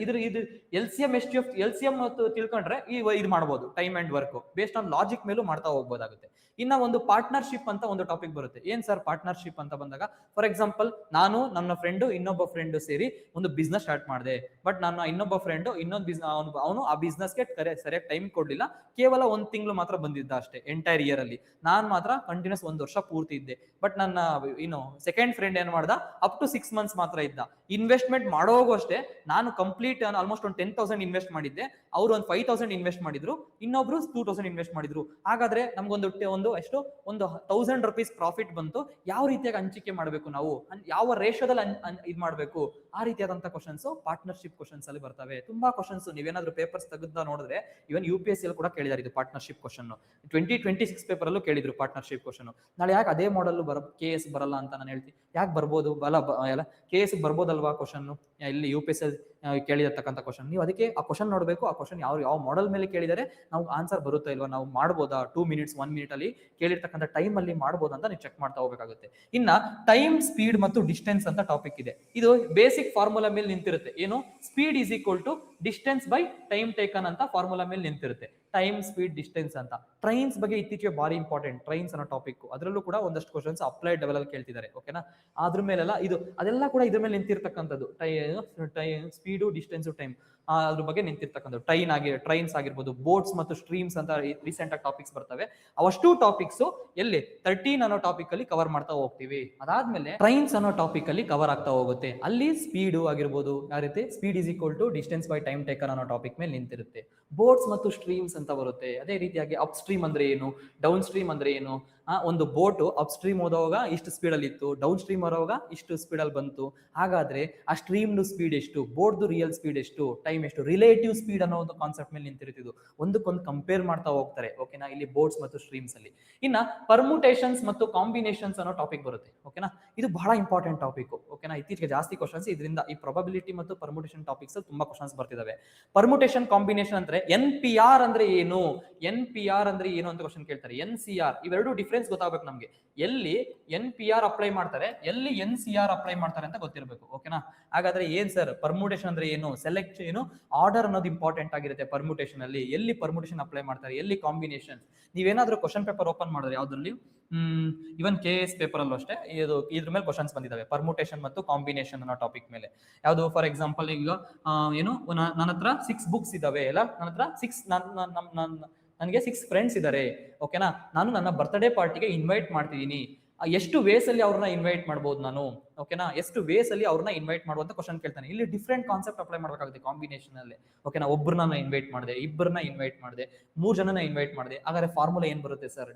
ಇದು LCM HCF LCM ಮತ್ತು ತಿಳ್ಕೊಂಡ್ರೆ ಇದು ಮಾಡಬಹುದು. Time and work based on logic ಮೇಲೂ ಮಾಡ್ತಾ ಹೋಗ್ಬೋದಾಗುತ್ತೆ. ಇನ್ನ ಒಂದು ಪಾರ್ಟ್ನರ್ಶಿಪ್ ಅಂತ ಒಂದು ಟಾಪಿಕ್ ಬರುತ್ತೆ. ಏನ್ ಸರ್ ಪಾರ್ಟ್ನರ್ಶಿಪ್ ಅಂತ ಬಂದಾಗ, ಫಾರ್ ಎಕ್ಸಾಂಪಲ್ ನಾನು ನನ್ನ ಫ್ರೆಂಡ್ ಇನ್ನೊಬ್ಬ ಫ್ರೆಂಡ್ ಸೇರಿ ಒಂದು ಬಿಸ್ನೆಸ್ ಸ್ಟಾರ್ಟ್ ಮಾಡಿದೆ. ಬಟ್ ನನ್ನ ಇನ್ನೊಬ್ಬ ಫ್ರೆಂಡ್ ಅವನು ಆ ಬಿಸ್ನೆಸ್ಗೆ ಸರಿಯಾಗಿ ಟೈಮ್ ಕೊಡ್ಲಿಲ್ಲ, ಕೇವಲ 1 ತಿಂಗಳು ಮಾತ್ರ ಬಂದಿದ್ದ ಅಷ್ಟೇ ಎಂಟೈರ್ ಇಯರ್ ಅಲ್ಲಿ. ನಾನ್ ಮಾತ್ರ ಕಂಟಿನ್ಯೂಸ್ 1 ವರ್ಷ ಪೂರ್ತಿ ಇದ್ದೆ. ಬಟ್ ನನ್ನ ಸೆಕೆಂಡ್ ಫ್ರೆಂಡ್ ಏನ್ ಮಾಡ್ದ, ಅಪ್ ಟು 6 ಮಂತ್ಸ್ ಮಾತ್ರ ಇದ್ದ. ಇನ್ವೆಸ್ಟ್ಮೆಂಟ್ ಮಾಡೋಗು ಅಷ್ಟೇ, ನಾನು ಕಂಪ್ಲೀಟ್ ಆಲ್ಮೋಸ್ಟ್ ಒಂದು 10,000 ಇನ್ವೆಸ್ಟ್ ಮಾಡಿದ್ದೆ, ಅವ್ರು ಒಂದು 5,000 ಇನ್ವೆಸ್ಟ್ ಮಾಡಿದ್ರು, ಇನ್ನೊಬ್ರು 2,000 ಇನ್ವೆಸ್ಟ್ ಮಾಡಿದ್ರು. ಹಾಗಾದ್ರೆ ನಮ್ಗೊಂದು 1,000 rupees ಪ್ರಾಫಿಟ್ ಬಂತು. ಯಾವ ರೀತಿಯಾಗಿ ಹಂಚಿಕೆ ಮಾಡಬೇಕು, ನಾವು ಯಾವ ರೇಷದಲ್ಲಿ ಇದು ಮಾಡಬೇಕು, ಆ ರೀತಿಯಾದಂತ ಕ್ವಶನ್ಸ್ ಪಾರ್ಟ್ನರ್ಶಿಪ್ ಕ್ವಶನ್ಸ್ ಅಲ್ಲಿ ಬರ್ತವೆ. ತುಂಬಾ ಕ್ವಶನ್ಸ್ ನೀವೇನಾದ್ರೂ ಪೇಪರ್ಸ್ ತೆಗೆದ ನೋಡಿದ್ರೆ, ಇವನ್ UPSC ಅಲ್ಲಿ ಕೂಡ ಕೇಳಿದಾರೆ ಇದು ಪಾರ್ಟ್ನರ್ಶಿಪ್ ಕ್ವಶನ್. 2026 ಪೇಪರ್ ಅಲ್ಲೂ ಕೇಳಿದ್ರು ಪಾರ್ಟ್ನರ್ಶಿಪ್ ಕ್ವಶನ್. ನಾಳೆ ಯಾಕೆ ಅದೇ ಮಾಡಲ್ KS ಬರಲ್ಲ ಅಂತ ನಾನು ಹೇಳ್ತೀನಿ. ಯಾಕೆ ಬರ್ಬೋದು, KS ಬರ್ಬೋದಲ್ವಾ ಕ್ವಶನ್, ಇಲ್ಲಿ UPSC ಕೇಳಿರತಕ್ಕಂಥ ಕ್ವಶನ್. ನೀವು ಅದಕ್ಕೆ ಆ ಕ್ವಶನ್ ನೋಡಬೇಕು, ಆ ಕ್ವಶನ್ ಯಾವ ಮಾಡೆಲ್ ಮೇಲೆ ಕೇಳಿದರೆ ನಾವು ಆನ್ಸರ್ ಬರುತ್ತಾ ಇಲ್ವಾ, ನಾವು ಮಾಡ್ಬೋದಾ, 2 minutes 1 minute ಅಲ್ಲಿ ಕೇಳಿರ್ತಕ್ಕಂಥ ಟೈಮ್ ಅಲ್ಲಿ ಮಾಡ್ಬೋದಾ ಅಂತ ನೀವು ಚೆಕ್ ಮಾಡ್ತಾ ಹೋಗ್ಬೇಕಾಗುತ್ತೆ. ಇನ್ನ ಟೈಮ್, ಸ್ಪೀಡ್ ಮತ್ತು ಡಿಸ್ಟೆನ್ಸ್ ಅಂತ ಟಾಪಿಕ್ ಇದೆ. ಇದು ಬೇಸಿಕ್ ಫಾರ್ಮುಲಾ ಮೇಲೆ ನಿಂತಿರುತ್ತೆ. ಏನು, speed is equal to distance by time taken ಅಂತ ಫಾರ್ಮುಲಾ ಮೇಲೆ ನಿಂತಿರುತ್ತೆ. ಟೈಮ್, ಸ್ಪೀಡ್, ಡಿಸ್ಟೆನ್ಸ್ ಅಂತ. ಟ್ರೈನ್ಸ್ ಬಗ್ಗೆ ಇತ್ತೀಚೆಗೆ ಬಾರಿ ಇಂಪಾರ್ಟೆಂಟ್, ಟ್ರೈನ್ಸ್ ಅನ್ನೋ ಟಾಪಿಕ್. ಅದರಲ್ಲೂ ಕೂಡ ಒಂದಷ್ಟು ಕ್ವಶನ್ಸ್ ಅಪ್ಲೈಡ್ ಲೆವೆಲ್ ಅಲ್ಲಿ ಕೇಳ್ತಿದ್ದಾರೆ. ಓಕೆನಾ, ಅದ್ರ ಮೇಲೆಲ್ಲ ಅದೆಲ್ಲ ಕೂಡ ಇದ್ರ ಮೇಲೆ ನಿಂತಿರ್ತಕ್ಕಂಥದ್ದು. ಸ್ಪೀಡು, ಡಿಸ್ಟೆನ್ಸ್, ಟೈಮ್ ಅದ್ರ ಬಗ್ಗೆ ನಿಂತಿರ್ತಕ್ಕಂಥದ್ದು. ಟ್ರೈನ್ಸ್ ಆಗಿರ್ಬೋದು, ಬೋಟ್ಸ್ ಮತ್ತು ಸ್ಟ್ರೀಮ್ಸ್ ಅಂತ ರೀಸೆಂಟ್ ಆಗಿ ಟಾಪಿಕ್ಸ್ ಬರ್ತವೆ. ಅವಷ್ಟು ಟಾಪಿಕ್ಸ್ ಎಲ್ಲಿ 13 ಅನ್ನೋ ಟಾಪಿಕ್ ಅಲ್ಲಿ ಕವರ್ ಮಾಡ್ತಾ ಹೋಗ್ತೀವಿ. ಅದಾದ್ಮೇಲೆ ಟ್ರೈನ್ಸ್ ಅನ್ನೋ ಟಾಪಿಕ್ ಅಲ್ಲಿ ಕವರ್ ಆಗ್ತಾ ಹೋಗುತ್ತೆ. ಅಲ್ಲಿ ಸ್ಪೀಡು ಆಗಿರ್ಬೋದು, ಯಾವ ರೀತಿ speed is equal to distance by time taken ಅನ್ನೋ ಟಾಪಿಕ್ ಮೇಲೆ ನಿಂತಿರುತ್ತೆ. ಬೋಟ್ಸ್ ಮತ್ತು ಸ್ಟ್ರೀಮ್ಸ್ ಅಂತ ಬರುತ್ತೆ. ಅದೇ ರೀತಿಯಾಗಿ ಅಪ್ ಸ್ಟ್ರೀಮ್ ಅಂದ್ರೆ ಏನು, ಡೌನ್ ಸ್ಟ್ರೀಮ್ ಅಂದ್ರೆ ಏನು. ಒಂದು ಬೋಟ್ ಅಪ್ ಸ್ಟ್ರೀಮ್ ಹೋದಾಗ ಇಷ್ಟು ಸ್ಪೀಡ್ ಅಲ್ಲಿ ಇತ್ತು, ಡೌನ್ ಸ್ಟ್ರೀಮ್ ಬರುವಾಗ ಇಷ್ಟು ಸ್ಪೀಡ್ ಅಲ್ಲಿ ಬಂತು. ಹಾಗಾದ್ರೆ ಆ ಸ್ಟ್ರೀಮ್ ಸ್ಪೀಡ್ ಎಷ್ಟು, ಬೋಟ್ ರಿಯಲ್ ಸ್ಪೀಡ್ ಎಷ್ಟು, ಟೈಮ್ ಎಷ್ಟು, ರಿಲೇಟಿವ್ ಸ್ಪೀಡ್ ಅನ್ನೋ ಒಂದು ಕಾನ್ಸೆಪ್ಟ್ ಮೇಲೆ ನಿಂತಿರ್ತಿದ್ದು. ಒಂದಕ್ಕೊಂದು ಕಂಪೇರ್ ಮಾಡ್ತಾ ಹೋಗ್ತಾರೆ. ಓಕೆನಾ, ಇಲ್ಲಿ ಬೋಟ್ಸ್ ಮತ್ತು ಸ್ಟ್ರೀಮ್ಸ್ ಅಲ್ಲಿ. ಇನ್ನ ಪರ್ಮುಟೇಷನ್ಸ್ ಮತ್ತು ಕಾಂಬಿನೇಷನ್ಸ್ ಅನ್ನೋ ಟಾಪಿಕ್ ಬರುತ್ತೆ. ಓಕೆನಾ, ಇದು ಬಹಳ ಇಂಪಾರ್ಟೆಂಟ್ ಟಾಪಿಕ್. ಓಕೆನಾ, ಇತ್ತೀಚೆಗೆ ಜಾಸ್ತಿ ಕ್ವಶನ್ಸ್ ಇದರಿಂದ ಈ ಪ್ರೊಬಬಿಲಿಟಿ ಮತ್ತು ಪರ್ಮುಟೇಷನ್ ಟಾಪಿಕ್ಸ್ ತುಂಬಾ ಕ್ವಶನ್ಸ್ ಬರ್ತಿದಾವೆ. ಪರ್ಮುಟೇಷನ್ ಕಾಂಬಿನೇಷನ್ ಅಂದ್ರೆ NPR ಅಂದ್ರೆ ಏನು, NPR ಅಂದ್ರೆ ಏನು ಅಂತ ಕ್ವಶನ್ ಕೇಳ್ತಾರೆ. NCR ಇವೆರಡು ಡಿಫರೆನ್ಸ್ ಗೊತ್ತಾಗಬೇಕು ನಮ್ಗೆ. ಎಲ್ಲಿ NPR ಅಪ್ಲೈ ಮಾಡ್ತಾರೆ, ಎಲ್ಲಿ NCR ಅಪ್ಲೈ ಮಾಡ್ತಾರೆ ಅಂತ ಗೊತ್ತಿರಬೇಕು. ಓಕೆನಾ, ಹಾಗಾದ್ರೆ ಏನ್ ಸರ್ ಪರ್ಮುಟೇಷನ್ ಅಂದ್ರೆ ಏನು, ಸೆಲೆಕ್ಟ್ ಏನು, ಆರ್ಡರ್ ಅನ್ನೋದು ಇಂಪಾರ್ಟೆಂಟ್ ಆಗಿರುತ್ತೆ ಪರ್ಮುಟೇಷನ್ ಅಲ್ಲಿ. ಎಲ್ಲಿ ಪರ್ಮುಟೇಷನ್ ಅಪ್ಲೈ ಮಾಡ್ತಾರೆ, ಎಲ್ಲಿ ಕಾಂಬಿನೇಷನ್. ನೀವೇನಾದ್ರೂ ಕ್ವಶನ್ ಪೇಪರ್ ಓಪನ್ ಮಾಡಿದ್ರೆ ಯಾವ್ದ್ರಲ್ಲಿ, ಇವನ್ KS ಪೇಪರ್ ಅಲ್ಲೂ ಅಷ್ಟೇ ಇದ್ರ ಮೇಲೆ ಕ್ವಶನ್ಸ್ ಬಂದಿದ್ದಾವೆ, ಪರ್ಮುಟೇಷನ್ ಮತ್ತು ಕಾಂಬಿನೇಷನ್ ಅನ್ನೋ ಟಾಪಿಕ್ ಮೇಲೆ. ಯಾವುದು ಫಾರ್ ಎಕ್ಸಾಂಪಲ್ ಈಗ ಏನು ನನ್ನ ಹತ್ರ 6 ಬುಕ್ಸ್ ಇದಾವೆ ಅಲ್ಲ, ನನ್ನ ಹತ್ರ 6 ನನಗೆ 6 ಫ್ರೆಂಡ್ಸ್ ಇದ್ದಾರೆ. ಓಕೆನಾ, ನಾನು ನನ್ನ ಬರ್ತ್ಡೇ ಪಾರ್ಟಿಗೆ ಇನ್ವೈಟ್ ಮಾಡ್ತಿದ್ದೀನಿ. ಎಷ್ಟು ವೇಸ್ ಅಲ್ಲಿ ಅವ್ರನ್ನ ಇನ್ವೈಟ್ ಮಾಡ್ಬೋದು ನಾನು. ಓಕೆನಾ, ಎಷ್ಟು ವೇಸ್ ಅಲ್ಲಿ ಅವ್ರನ್ನ ಇನ್ವೈಟ್ ಮಾಡುವಂತ ಕ್ವಶನ್ ಕೇಳ್ತಾನೆ. ಇಲ್ಲಿ ಡಿಫ್ರೆಂಟ್ ಕಾನ್ಸೆಪ್ಟ್ ಅಪ್ಲೈ ಮಾಡಬೇಕಾಗುತ್ತೆ ಕಾಂಬಿನೇಷನ್ ಅಲ್ಲಿ. ಓಕೆನಾ, ಒಬ್ಬರನ್ನ ಇನ್ವೈಟ್ ಮಾಡಿದೆ, ಇಬ್ಬರನ್ನ ಇನ್ವೈಟ್ ಮಾಡಿದೆ, 3 ಜನನ ಇನ್ವೈಟ್ ಮಾಡಿದೆ. ಹಾಗಾದ್ರೆ ಫಾರ್ಮುಲಾ ಏನ್ ಬರುತ್ತೆ ಸರ್,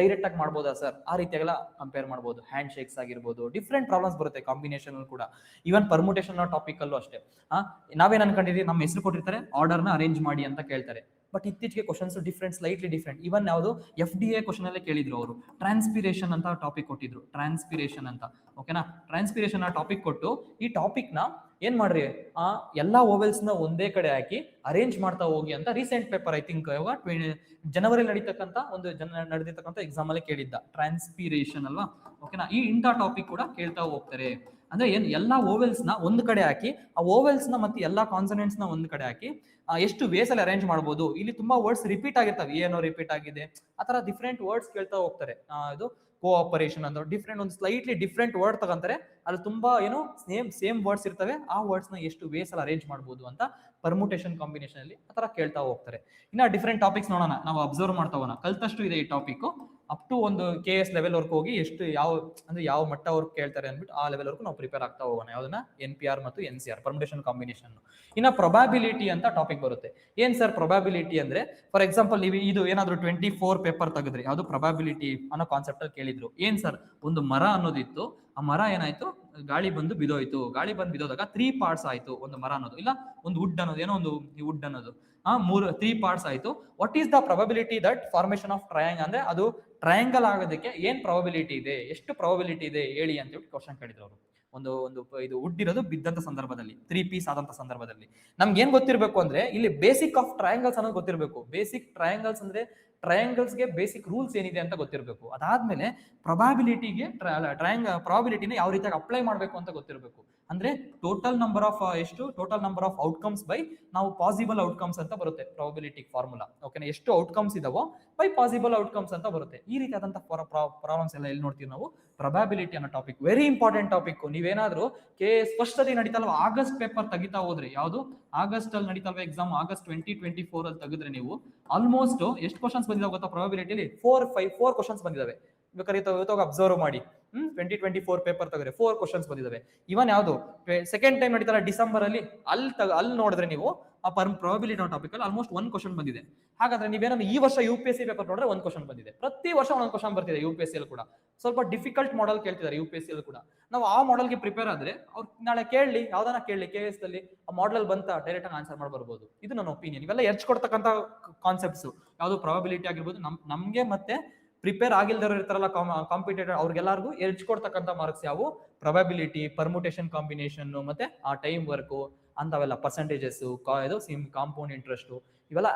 ಡೈರೆಕ್ಟ್ ಆಗಿ ಮಾಡ್ಬೋದಾ ಸರ್, ಆ ರೀತಿಯಾಗೆಲ್ಲ ಕಂಪೇರ್ ಮಾಡ್ಬೋದು. ಹ್ಯಾಂಡ್ ಶೇಕ್ಸ್ ಆಗಿರ್ಬೋದು, ಡಿಫ್ರೆಂಟ್ ಪ್ರಾಬ್ಲಮ್ಸ್ ಬರುತ್ತೆ ಕಾಂಬಿನೇಷನ್ ಕೂಡ. ಈವನ್ ಪರ್ಮುಟೇಷನ್ ಟಾಪಿಕ್ ಅಲ್ಲೂ ಅಷ್ಟೇ. ನಾವೇನ್ ಅನ್ಕೊಂಡಿದೀವಿ, ನಮ್ಮ ಹೆಸರು ಕೊಟ್ಟಿರ್ತಾರೆ, ಆರ್ಡರ್ ನ ಅರೇಂಜ್ ಮಾಡಿ ಅಂತ ಕೇಳ್ತಾರೆ. ಬಟ್ ಇತ್ತೀಚೆಗೆ ಕ್ವಶನ್ಸ್ ಸ್ಲೈಟ್ಲಿ ಡಿಫ್ರೆಂಟ್. ಇವನ್ ಯಾವುದು FDA ಕ್ವಶನ್ ಅಲ್ಲೇ ಕೇಳಿದ್ರು ಅವರು, ಟ್ರಾನ್ಸ್ಪಿರೇಷನ್ ಅಂತ ಟಾಪಿಕ್ ಕೊಟ್ಟಿದ್ರು. ಟ್ರಾನ್ಸ್ಪಿರೇಷನ್ ಅಂತ. ಓಕೆನಾ, ಟ್ರಾನ್ಸ್ಪಿರೇಷನ್ ಆ ಟಾಪಿಕ್ ಕೊಟ್ಟು, ಈ ಟಾಪಿಕ್ ನ ಏನ್ ಮಾಡ್ರಿ, ಎಲ್ಲಾ ಓವೆಲ್ಸ್ ನ ಒಂದೇ ಕಡೆ ಹಾಕಿ ಅರೇಂಜ್ ಮಾಡ್ತಾ ಹೋಗಿ ಅಂತ ರೀಸೆಂಟ್ ಪೇಪರ್ ಐ ಥಿಂಕ್ ಜನವರಿ ನಡೆದಿರ್ತಕ್ಕಂಥ ಎಕ್ಸಾಮ್ ಅಲ್ಲಿ ಕೇಳಿದ್ದ. ಟ್ರಾನ್ಸ್ಪಿರೇಷನ್ ಅಲ್ವಾ. ಓಕೆನಾ, ಈ ಇಂಥ ಟಾಪಿಕ್ ಕೂಡ ಕೇಳ್ತಾ ಹೋಗ್ತಾರೆ. ಅಂದ್ರೆ ಏನ್, ಎಲ್ಲಾ ಓವೆಲ್ಸ್ ನ ಒಂದ್ ಕಡೆ ಹಾಕಿ, ಆ ಓವೆಲ್ಸ್ ನ ಮತ್ತೆ ಎಲ್ಲಾ ಕಾನ್ಸನೆಂಟ್ಸ್ ನ ಒಂದ್ ಕಡೆ ಹಾಕಿ ಎಷ್ಟು ವೇಸ್ ಅಲ್ಲಿ ಅರೇಂಜ್ ಮಾಡಬಹುದು. ಇಲ್ಲಿ ತುಂಬಾ ವರ್ಡ್ಸ್ ರಿಪೀಟ್ ಆಗಿರ್ತವೆ, ಏನೋ ರಿಪೀಟ್ ಆಗಿದೆ, ಆತರ ಡಿಫ್ರೆಂಟ್ ವರ್ಡ್ಸ್ ಕೇಳ್ತಾ ಹೋಗ್ತಾರೆ. ಇದು ಕೋಆಪರೇಷನ್ ಅಂತ ಡಿಫ್ರೆಂಟ್, ಒಂದು ಸ್ಲೈಟ್ಲಿ ಡಿಫ್ರೆಂಟ್ ವರ್ಡ್ ತಗೊಂತಾರೆ. ಅಲ್ಲಿ ತುಂಬಾ ಏನೋ ಸೇಮ್ ವರ್ಡ್ಸ್ ಇರ್ತವೆ. ಆ ವರ್ಡ್ಸ್ ನ ಎಷ್ಟು ವೇಸ್ ಅಲ್ಲಿ ಅರೇಂಜ್ ಮಾಡಬಹುದು ಅಂತ ಪರ್ಮುಟೇಷನ್ ಕಾಂಬಿನೇಷನ್ ಅಲ್ಲಿ ಆತರ ಕೇಳ್ತಾ ಹೋಗ್ತಾರೆ. ಇನ್ನ ಡಿಫ್ರೆಂಟ್ ಟಾಪಿಕ್ಸ್ ನೋಡೋಣ, ನಾವು ಅಬ್ಸರ್ವ್ ಮಾಡ್ತಾ ಹೋಗೋಣ. ಕಲ್ತಷ್ಟು ಇದೆ ಈ ಟಾಪಿಕ್. ಅಪ್ ಟು ಒಂದು KS ಲೆವೆಲ್ ವರ್ಕ್ ಹೋಗಿ ಎಷ್ಟು ಯಾವ ಮಟ್ಟ ಅವ್ರು ಕೇಳ್ತಾರೆ ಅಂದ್ಬಿಟ್ಟು ಆ ಲೆವೆಲ್ ವರ್ಗು ನಾವು ಪ್ರಿಪೇರ್ ಆಗ್ತಾ ಹೋಗೋಣ. ಯಾವ್ದನ್ನ NPR ಮತ್ತು NCR ಪರ್ಮುಟೇಷನ್ ಕಾಂಬಿನೇಷನ್. ಇನ್ನ ಪ್ರೊಬಾಬಿಲಿಟಿ ಅಂತ ಟಾಪಿಕ್ ಬರುತ್ತೆ. ಏನ್ ಸರ್ ಪ್ರೊಬಾಬಿಲಿಟಿ ಅಂದ್ರೆ, ಫಾರ್ ಎಕ್ಸಾಂಪಲ್ ನೀವು ಇದು ಏನಾದ್ರು 24 ಪೇಪರ್ ತೆಗೆದ್ರಿ, ಯಾವ್ದು ಪ್ರೊಬಾಬಿಲಿಟಿ ಅನ್ನೋ ಕಾನ್ಸೆಪ್ಟ್ ಅಲ್ಲಿ ಕೇಳಿದ್ರು. ಏನ್ ಸರ್, ಒಂದು ಮರ ಅನ್ನೋದಿತ್ತು, ಆ ಮರ ಏನಾಯ್ತು, ಗಾಳಿ ಬಂದು ಬಿದೋಯ್ತು. ಗಾಳಿ ಬಂದು ಬಿದೋದಾಗ 3 ಪಾರ್ಟ್ಸ್ ಆಯ್ತು ಒಂದು ಮರ ಅನ್ನೋದು, ಇಲ್ಲ ಒಂದು ವುಡ್ ಅನ್ನೋದು, ಏನೋ ಒಂದು ವುಡ್ ಅನ್ನೋದು 3 ಪಾರ್ಟ್ಸ್ ಆಯ್ತು. What is the probability that formation of triangle, ಅಂದ್ರೆ ಅದು ಟ್ರಯಾಂಗಲ್ ಆಗೋದಕ್ಕೆ ಏನ್ ಪ್ರಾಬಬಿಲಿಟಿ ಇದೆ, ಎಷ್ಟು ಪ್ರಾಬಬಿಲಿಟಿ ಇದೆ ಹೇಳಿ ಅಂತ ಹೇಳಿ ಕ್ವಶನ್ ಕೇಳಿದ್ರು ಅವರು. ಒಂದು ಇದು ವುಡ್ ಇರೋದು ಬಿದ್ದಂತ ಸಂದರ್ಭದಲ್ಲಿ, 3 ಪೀಸ್ ಆದಂತ ಸಂದರ್ಭದಲ್ಲಿ ನಮ್ಗೆ ಏನ್ ಗೊತ್ತಿರ್ಬೇಕು ಅಂದ್ರೆ, ಇಲ್ಲಿ ಬೇಸಿಕ್ ಆಫ್ ಟ್ರಯಾಂಗಲ್ಸ್ ಅನ್ನೋದು ಗೊತ್ತಿರಬೇಕು. ಬೇಸಿಕ್ ಟ್ರಯಾಂಗಲ್ಸ್ ಅಂದ್ರೆ ಟ್ರಯಾಂಗಲ್ಸ್ಗೆ ಬೇಸಿಕ್ ರೂಲ್ಸ್ ಏನಿದೆ ಅಂತ ಗೊತ್ತಿರಬೇಕು. ಅದಾದ್ಮೇಲೆ ಪ್ರೊಬಾಬಿಲಿಟಿಗೆ ಪ್ರಾಬಿಲಿಟಿನ ಯಾವ ರೀತಿಯಾಗಿ ಅಪ್ಲೈ ಮಾಡಬೇಕು ಅಂತ ಗೊತ್ತಿರಬೇಕು. ಅಂದ್ರೆ total number of outcomes by ನಾವು ಪಾಸಿಬಲ್ ಔಟ್ಕಮ್ಸ್ ಅಂತ ಬರುತ್ತೆ ಪ್ರಾಬಬಿಲಿಟಿ ಫಾರ್ಮುಲಾ. ಓಕೆನಾ, ಎಷ್ಟು ಔಟ್ಕಮ್ಸ್ ಇದಾವೋ ಬೈ ಪಾಸಿಬಲ್ ಔಟ್ಕಮ್ಸ್ ಅಂತ ಬರುತ್ತೆ. ಈ ರೀತಿಯಾದಂತಹ ಪ್ರಾಬ್ಲಮ್ಸ್ ಎಲ್ಲ ಎಲ್ಲಿ ನೋಡ್ತೀವಿ ನಾವು, ಪ್ರೊಬಾಬಿಲಿಟಿ ಅನ್ನೋ ಟಾಪಿಕ್. Very important topic. ನೀವೇನಾದ್ರೂ ಫಸ್ಟ್ ನಡೀತಲ್ವ ಆಗಸ್ಟ್ ಪೇಪರ್ ತೆಗಿತಾ ಹೋದ್ರೆ, ಯಾವುದು ಆಗಸ್ಟ್ ಅಲ್ಲಿ ನಡೀತಲ್ವ ಎಕ್ಸಾಮ್, ಆಗಸ್ಟ್ 2024 ಅಲ್ಲಿ ತೆಗೆದ್ರೆ ನೀವು ಆಲ್ಮೋಸ್ಟ್ ಎಷ್ಟು ಕ್ವಶನ್ಸ್ ಬಂದಿದಾವೆ ಗೊತ್ತಾ ಪ್ರೊಬಬಿಲಿಟಿಲಿ, 4 ಕ್ವಶನ್ಸ್ ಬಂದಿದಾವೆ. ಬೇಕಾದ್ರೆ ಅಬ್ಸರ್ವ್ ಮಾಡಿ. 2024 ಪೇಪರ್ ತೆಗೆದ್ರೆ 4 ಕ್ವಶನ್ಸ್ ಬಂದಿದಾವೆ. ಇವನ್ ಯಾವುದು ಸೆಕೆಂಡ್ ಟೈಮ್ ನಡೀತಲ್ಲ ಡಿಸೆಂಬರ್ ಅಲ್ಲಿ, ಅಲ್ಲಿ ನೋಡಿದ್ರೆ ನೀವು ಆ ಪ್ರೊಬಬಿಲಿಟಿ ಟಾಪಿಕ್ ಅಲ್ಲಿ ಆಲ್ಮೋಸ್ಟ್ 1 ಕ್ವಶನ್ ಬಂದಿದೆ. ಹಾಗಾದ್ರೆ ನೀವೇನಾದ್ರು ಈ ವರ್ಷ UPSC ಪೇಪರ್ ನೋಡಿದ್ರೆ 1 ಕ್ವಶನ್ ಬಂದಿದೆ. ಪ್ರತಿ ವರ್ಷ 1 ಕ್ವಶನ್ ಬರ್ತಿದೆ UPSC ಅಲ್ಲಿ ಕೂಡ. ಸ್ವಲ್ಪ ಡಿಫಿಕಲ್ಟ್ ಮಾಡೆಲ್ ಕೇಳ್ತಿದ್ದಾರೆ UPSC ಅಲ್ಲಿ ಕೂಡ. ನಾವು ಆ ಮಾಡೆಲ್ಗೆ ಪ್ರಿಪೇರ್ ಆದ್ರೆ ಅವ್ರು ನಾಳೆ ಕೇಳಲಿ, ಯಾವ್ದಾನ ಕೇಳಲಿ KS ಅಲ್ಲಿ ಆ ಮಾಡೆಲ್ ಬಂತ ಡೈರೆಕ್ಟ್ ಆಗಿ ಆನ್ಸರ್ ಮಾಡ್ಬರ್ಬೋದು. ಇದು ನನ್ನ ಒಪಿನಿಯನ್. ಇವೆಲ್ಲ ಕೊಡ್ತಕ್ಕಂಥ ಕಾನ್ಸೆಪ್ಟ್ಸ್ ಯಾವುದು ಪ್ರೊಬಬಿಲಿಟಿ ಆಗಿರ್ಬೋದು, ನಮ್ಗೆ ಮತ್ತೆ ಪ್ರಿಪೇರ್ ಆಗಿಲ್ದವರು ಇರ್ತಾರಲ್ಲ ಕಾಂಪಿಟೇಟರ್, ಅವ್ರಿಗೆಲ್ಲರಿಗೂ ಕೊಡ್ತಕ್ಕಂಥ ಮಾರ್ಕ್ಸ್ ಯಾವು, ಪ್ರೊಬಬಿಲಿಟಿ, ಪರ್ಮುಟೇಷನ್ ಕಾಂಬಿನೇಷನ್, ಮತ್ತೆ ಆ ಟೈಮ್ ವರ್ಕ್ ಅಂತವೆಲ್ಲ, ಪರ್ಸೆಂಟೇಜಸ್, ಇದು ಕಾಂಪೌಂಡ್ ಇಂಟ್ರೆಸ್ಟ್, ಇವೆಲ್ಲ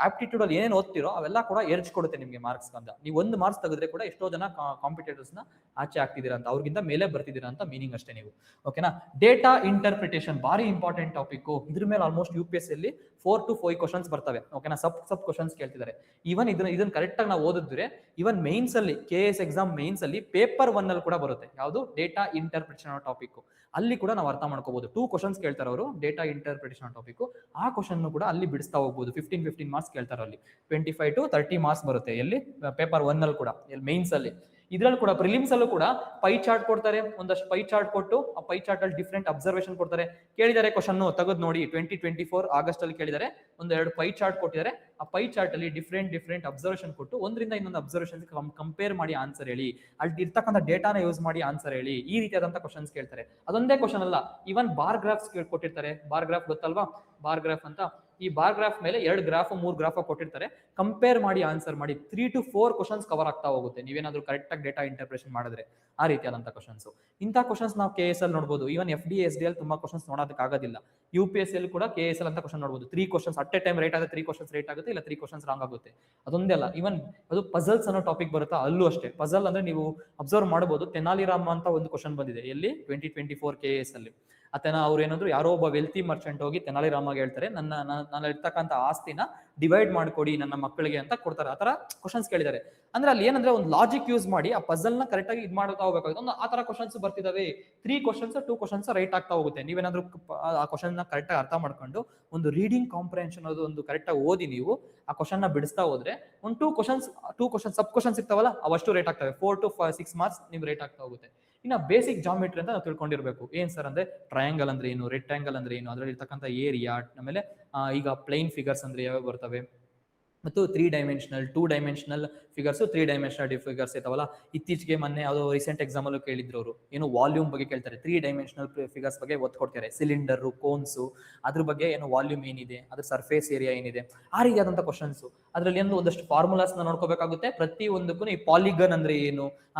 ಆಪ್ಟಿಟ್ಯೂಡ್ ಅಲ್ಲಿ ಏನೇನು ಓದ್ತಿರೋ ಅವೆಲ್ಲ ಕೂಡ ಕೊಡುತ್ತೆ ನಿಮಗೆ ಮಾರ್ಕ್ಸ್ ಅಂತ. ನೀವು 1 ಮಾರ್ಕ್ಸ್ ತೆಗೆದ್ರೆ ಕೂಡ ಎಷ್ಟೋ ಜನ ಕಾಂಪಿಟೇಟರ್ಸ್ ನ ಆಚೆ ಆಗ್ತಿದ್ದೀರಾ ಅಂತ, ಅವ್ರಿಗಿಂತ ಮೇಲೆ ಬರ್ತಿದ್ದೀರಾ ಅಂತ ಮೀನಿಂಗ್ ಅಷ್ಟೇ ನೀವು. ಓಕೆನಾ, ಡೇಟಾ ಇಂಟರ್ಪ್ರಿಟೇಷನ್ ಬಾರಿ ಇಂಪಾರ್ಟೆಂಟ್ ಟಾಪಿಕ್. ಇದ್ರ ಮೇಲೆ ಆಲ್ಮೋಸ್ಟ್ UPSC ಅಲ್ಲಿ 4 to 5 ಕ್ವಶನ್ಸ್ ಬರ್ತವೆ. ಓಕೆನಾ, ಸಬ್ ಕ್ವಶನ್ಸ್ ಕೇಳ್ತಿದ್ದಾರೆ. ಈವನ್ ಇದನ್ನ ಕರೆಕ್ಟ್ ಆಗಿ ನಾವು ಓದಿದ್ರೆ ಇವನ್ ಮೇನ್ಸ್ ಅಲ್ಲಿ KS ಎಕ್ಸಾಮ್ ಮೇನ್ಸ್ ಅಲ್ಲಿ ಪೇಪರ್ 1 ಅಲ್ಲಿ ಕೂಡ ಬರುತ್ತೆ. ಯಾವುದು ಡೇಟಾ ಇಂಟರ್ಪ್ರಿಟೇಷನ್ ಅನ್ನೋ ಟಾಪಿಕ್. ಅಲ್ಲಿ ಕೂಡ ನಾವು ಅರ್ಥ ಮಾಡ್ಕೋಬಹುದು. 2 ಕ್ವಶನ್ಸ್ ಕೇಳ್ತಾರೆ ಅವರು ಡೇಟಾ ಇಂಟರ್ಪ್ರಿಟೇಷನ್ ಟಾಪಿಕ್. ಆ ಕ್ವಶನ್ ಕೂಡ ಅಲ್ಲಿ ಬಿಡಿಸ್ತಾ ಹೋಗ್ಬೋದು. 15 ಮಾರ್ಕ್ಸ್ ಕೇಳ್ತಾರೆ ಅಲ್ಲಿ. 25 to 30 ಮಾರ್ಕ್ಸ್ ಬರುತ್ತೆ ಎಲ್ಲಿ ಪೇಪರ್ 1 ಅಲ್ಲಿ ಕೂಡ, ಎಲ್ಲಿ ಮೇನ್ಸ್ ಅಲ್ಲಿ. ಇದ್ರಲ್ಲಿ ಕೂಡ ಪ್ರಿಲಿಮ್ಸ್ ಅಲ್ಲೂ ಕೂಡ ಪೈ ಚಾರ್ಟ್ ಕೊಡ್ತಾರೆ. ಒಂದಷ್ಟು ಪೈ ಚಾರ್ಟ್ ಕೊಟ್ಟು ಆ ಪೈ ಚಾರ್ಟ್ ಅಲ್ಲಿ ಡಿಫ್ರೆಂಟ್ ಅಬ್ಸರ್ವೇಷನ್ ಕೊಡ್ತಾರೆ. ಕೇಳಿದ್ದಾರೆ ಕ್ವಶನ್ ತೆಗೆದು ನೋಡಿ, 2024 ಆಗಸ್ಟ್ ಅಲ್ಲಿ ಕೇಳಿದ್ದಾರೆ. ಒಂದೆರಡು ಪೈ ಚಾರ್ಟ್ ಕೊಟ್ಟಿದ್ದಾರೆ. ಆ ಪೈ ಚಾರ್ಟ್ ಅಲ್ಲಿ ಡಿಫ್ರೆಂಟ್ ಅಬ್ಸರ್ವೇಷನ್ ಕೊಟ್ಟು ಒಂದರಿಂದ ಇನ್ನೊಂದು ಅಬ್ಸರ್ವೇಷನ್ ಕಂಪೇರ್ ಮಾಡಿ ಆನ್ಸರ್ ಹೇಳಿ, ಅಲ್ಲಿ ಇರ್ತಕ್ಕಂಥ ಡೇಟಾನ ಯೂಸ್ ಮಾಡಿ ಆನ್ಸರ್ ಹೇಳಿ, ಈ ರೀತಿಯಾದಂತಹ ಕ್ವಶನ್ಸ್ ಕೇಳ್ತಾರೆ. ಅದೊಂದೇ ಕ್ವಶನ್ ಅಲ್ಲ, ಇವನ್ ಬಾರ್ ಗ್ರಾಫ್ಸ್ ಕೊಟ್ಟಿರ್ತಾರೆ. ಬಾರ್ ಗ್ರಾಫ್ ಗೊತ್ತಲ್ವಾ, ಬಾರ್ ಗ್ರಾಫ್ ಅಂತ. ಈ ಬಾರ್ ಗ್ರಾಫ್ ಮೇಲೆ 2 ಗ್ರಾಫ್ 3 ಗ್ರಾಫ್ ಕೊಟ್ಟಿರ್ತಾರೆ. ಕಂಪೇರ್ ಮಾಡಿ ಆನ್ಸರ್ ಮಾಡಿ 3 to 4 ಕ್ವಶನ್ಸ್ ಕವರ್ ಆಗ್ತಾ ಹೋಗುತ್ತೆ ನೀವೇನಾದ್ರೂ ಕರೆಕ್ಟ್ ಆಗಿ ಡೇಟಾ ಇಂಟರ್ಪ್ರಿಟೇಷನ್ ಮಾಡಿದ್ರೆ. ಆ ರೀತಿಯಾದಂತಹ ಕ್ವಶನ್ಸ್, ಇಂಥ ಕ್ವಶನ್ಸ್ ನಾವು KS ಅಲ್ಲಿ ನೋಡಬಹುದು. ಇವನ್ FD SD ಅಲ್ಲಿ ತುಂಬಾ ಕ್ವಶನ್ಸ್ ನೋಡೋದಕ್ಕಾಗೋದಿಲ್ಲ. UPSC ಅಲ್ಲಿ ಕೂಡ KS ಅಲ್ಲಿ ಅಂತ ಕ್ವಶನ್ ನೋಡಬಹುದು. 3 questions at A time right ಆಗುತ್ತೆ, 3 ಕ್ವಶನ್ಸ್ ರೈಟ್ ಆಗುತ್ತೆ, ಇಲ್ಲ 3 ಕ್ವಶನ್ಸ್ ರಾಂಗ್ ಆಗುತ್ತೆ. ಅದೊಂದೇ ಅಲ್ಲ, ಇವನ್ ಅದು ಪಜಲ್ಸ್ ಅನ್ನೋ ಟಾಪಿಕ್ ಬರುತ್ತಾ, ಅಲ್ಲೂ ಅಷ್ಟೇ. ಪಜಲ್ ಅಂದ್ರೆ ನೀವು ಅಬ್ಸರ್ವ್ ಮಾಡಬಹುದು, ತೆನಾಲಿ ರಾಮ ಅಂತ ಒಂದು ಕ್ವಶನ್ ಬಂದಿದೆ ಎಲ್ಲಿ 2024 KS ಅಲ್ಲಿ. ಅತನ ಅವ್ರು ಏನಾದ್ರು ಯಾರೋ ಒಬ್ಬ ವೆಲ್ತಿ ಮರ್ಚೆಂಟ್ ಹೋಗಿ ತೆನಾಲಿ ರಾಮಾಗ ಹೇಳ್ತಾರೆ, ನನ್ನ ಇರ್ತಕ್ಕಂಥ ಆಸ್ತಿನ ಡಿವೈಡ್ ಮಾಡ್ಕೊಡಿ ನನ್ನ ಮಕ್ಕಳಿಗೆ ಅಂತ ಕೊಡ್ತಾರೆ. ಆತರ ಕ್ವಶನ್ಸ್ ಕೇಳಿದ್ದಾರೆ. ಅಂದ್ರೆ ಅಲ್ಲಿ ಏನಂದ್ರೆ ಒಂದು ಲಾಜಿಕ್ ಯೂಸ್ ಮಾಡಿ ಆ ಪಜಲ್ ನ ಕರೆಕ್ಟ್ ಆಗಿ ಇದು ಮಾಡ್ತಾ ಹೋಗ್ಬೇಕಾಗುತ್ತೆ. ಒಂದು ಆ ತರ ಕ್ವಶನ್ಸ್ ಬರ್ತಿದಾವೆ. 3 ಕ್ವಶನ್ಸ್ 2 ಕ್ವಶನ್ಸ್ ರೈಟ್ ಆಗ್ತಾ ಹೋಗುತ್ತೆ. ನೀವೇನಾದ್ರೂ ಆ ಕ್ವಶನ್ ನ ಕರೆಕ್ಟ್ ಆಗಿ ಅರ್ಥ ಮಾಡ್ಕೊಂಡು ಒಂದು ರೀಡಿಂಗ್ ಕಾಂಪ್ರಿಹೆನ್ಷನ್ ಒಂದು ಕರೆಕ್ಟ್ ಆಗಿ ಓದಿ ನೀವು ಆ ಕ್ವಶನ್ ನ ಬಿಡಿಸ್ತಾ ಹೋದ್ರೆ ಒಂದು 2 ಕ್ವಶನ್ಸ್ ಸಬ್ ಕ್ವಶನ್ಸ್ ಇರ್ತಾವಲ್ಲ, ಅವಷ್ಟು ರೇಟ್ ಆಗ್ತವೆ. 4 to 6 ಮಾರ್ಕ್ಸ್ ನಿಮ್ ರೇಟ್ ಆಗ್ತಾ ಹೋಗುತ್ತೆ. ಇನ್ನ ಬೇಸಿಕ್ ಜಾಮೆಟ್ರಿ ಅಂತ ನಾವು ತಿಳ್ಕೊಂಡಿರ್ಬೇಕು. ಏನ್ ಸರ್ ಅಂದ್ರೆ ಟ್ರಯಾಂಗಲ್ ಅಂದ್ರೆ ಏನು, ರೆಕ್ಟಾಂಗಲ್ ಅಂದ್ರೆ ಏನು, ಅದರಲ್ಲಿ ಇರ್ತಕ್ಕಂಥ ಏರಿಯಾ, ಆಮೇಲೆ ಈಗ ಪ್ಲೇನ್ ಫಿಗರ್ಸ್ ಅಂದ್ರೆ ಯಾವ ಬರ್ತವೆ, ಮತ್ತು 3 dimensional 2 dimensional figures 3 dimensional figures ಇರ್ತಾವಲ್ಲ. ಇತ್ತೀಚೆಗೆ ಮೊನ್ನೆ ಯಾವುದೋ ರೀಸೆಂಟ್ ಎಕ್ಸಾಮ್ ಅಲ್ಲೂ ಕೇಳಿದ್ರು ಅವರು, ಏನು ವಾಲ್ಯೂಮ್ ಬಗ್ಗೆ ಕೇಳ್ತಾರೆ. 3 ಡೈಮೆನ್ಷನಲ್ ಫಿಗರ್ಸ್ ಬಗ್ಗೆ ಒತ್ತು ಕೊಡ್ತಾರೆ. ಸಿಲಿಂಡರ್, ಕೋನ್ಸ್, ಅದ್ರ ಬಗ್ಗೆ ಏನು ವಾಲ್ಯೂಮ್ ಏನಿದೆ, ಅದ್ರ ಸರ್ಫೇಸ್ ಏರಿಯಾ ಏನಿದೆ, ಆ ರೀತಿಯಾದಂಥ ಕ್ವಶನ್ಸ್. ಅದರಲ್ಲಿ ಒಂದಷ್ಟು ಫಾರ್ಮುಲಾಸ್ ನ ನೋಡ್ಕೋಬೇಕಾಗುತ್ತೆ. ಪ್ರತಿ ಒಂದಕ್ಕೂ ಈ ಪಾಲಿಗನ್ ಅಂದ್ರೆ ಏನು,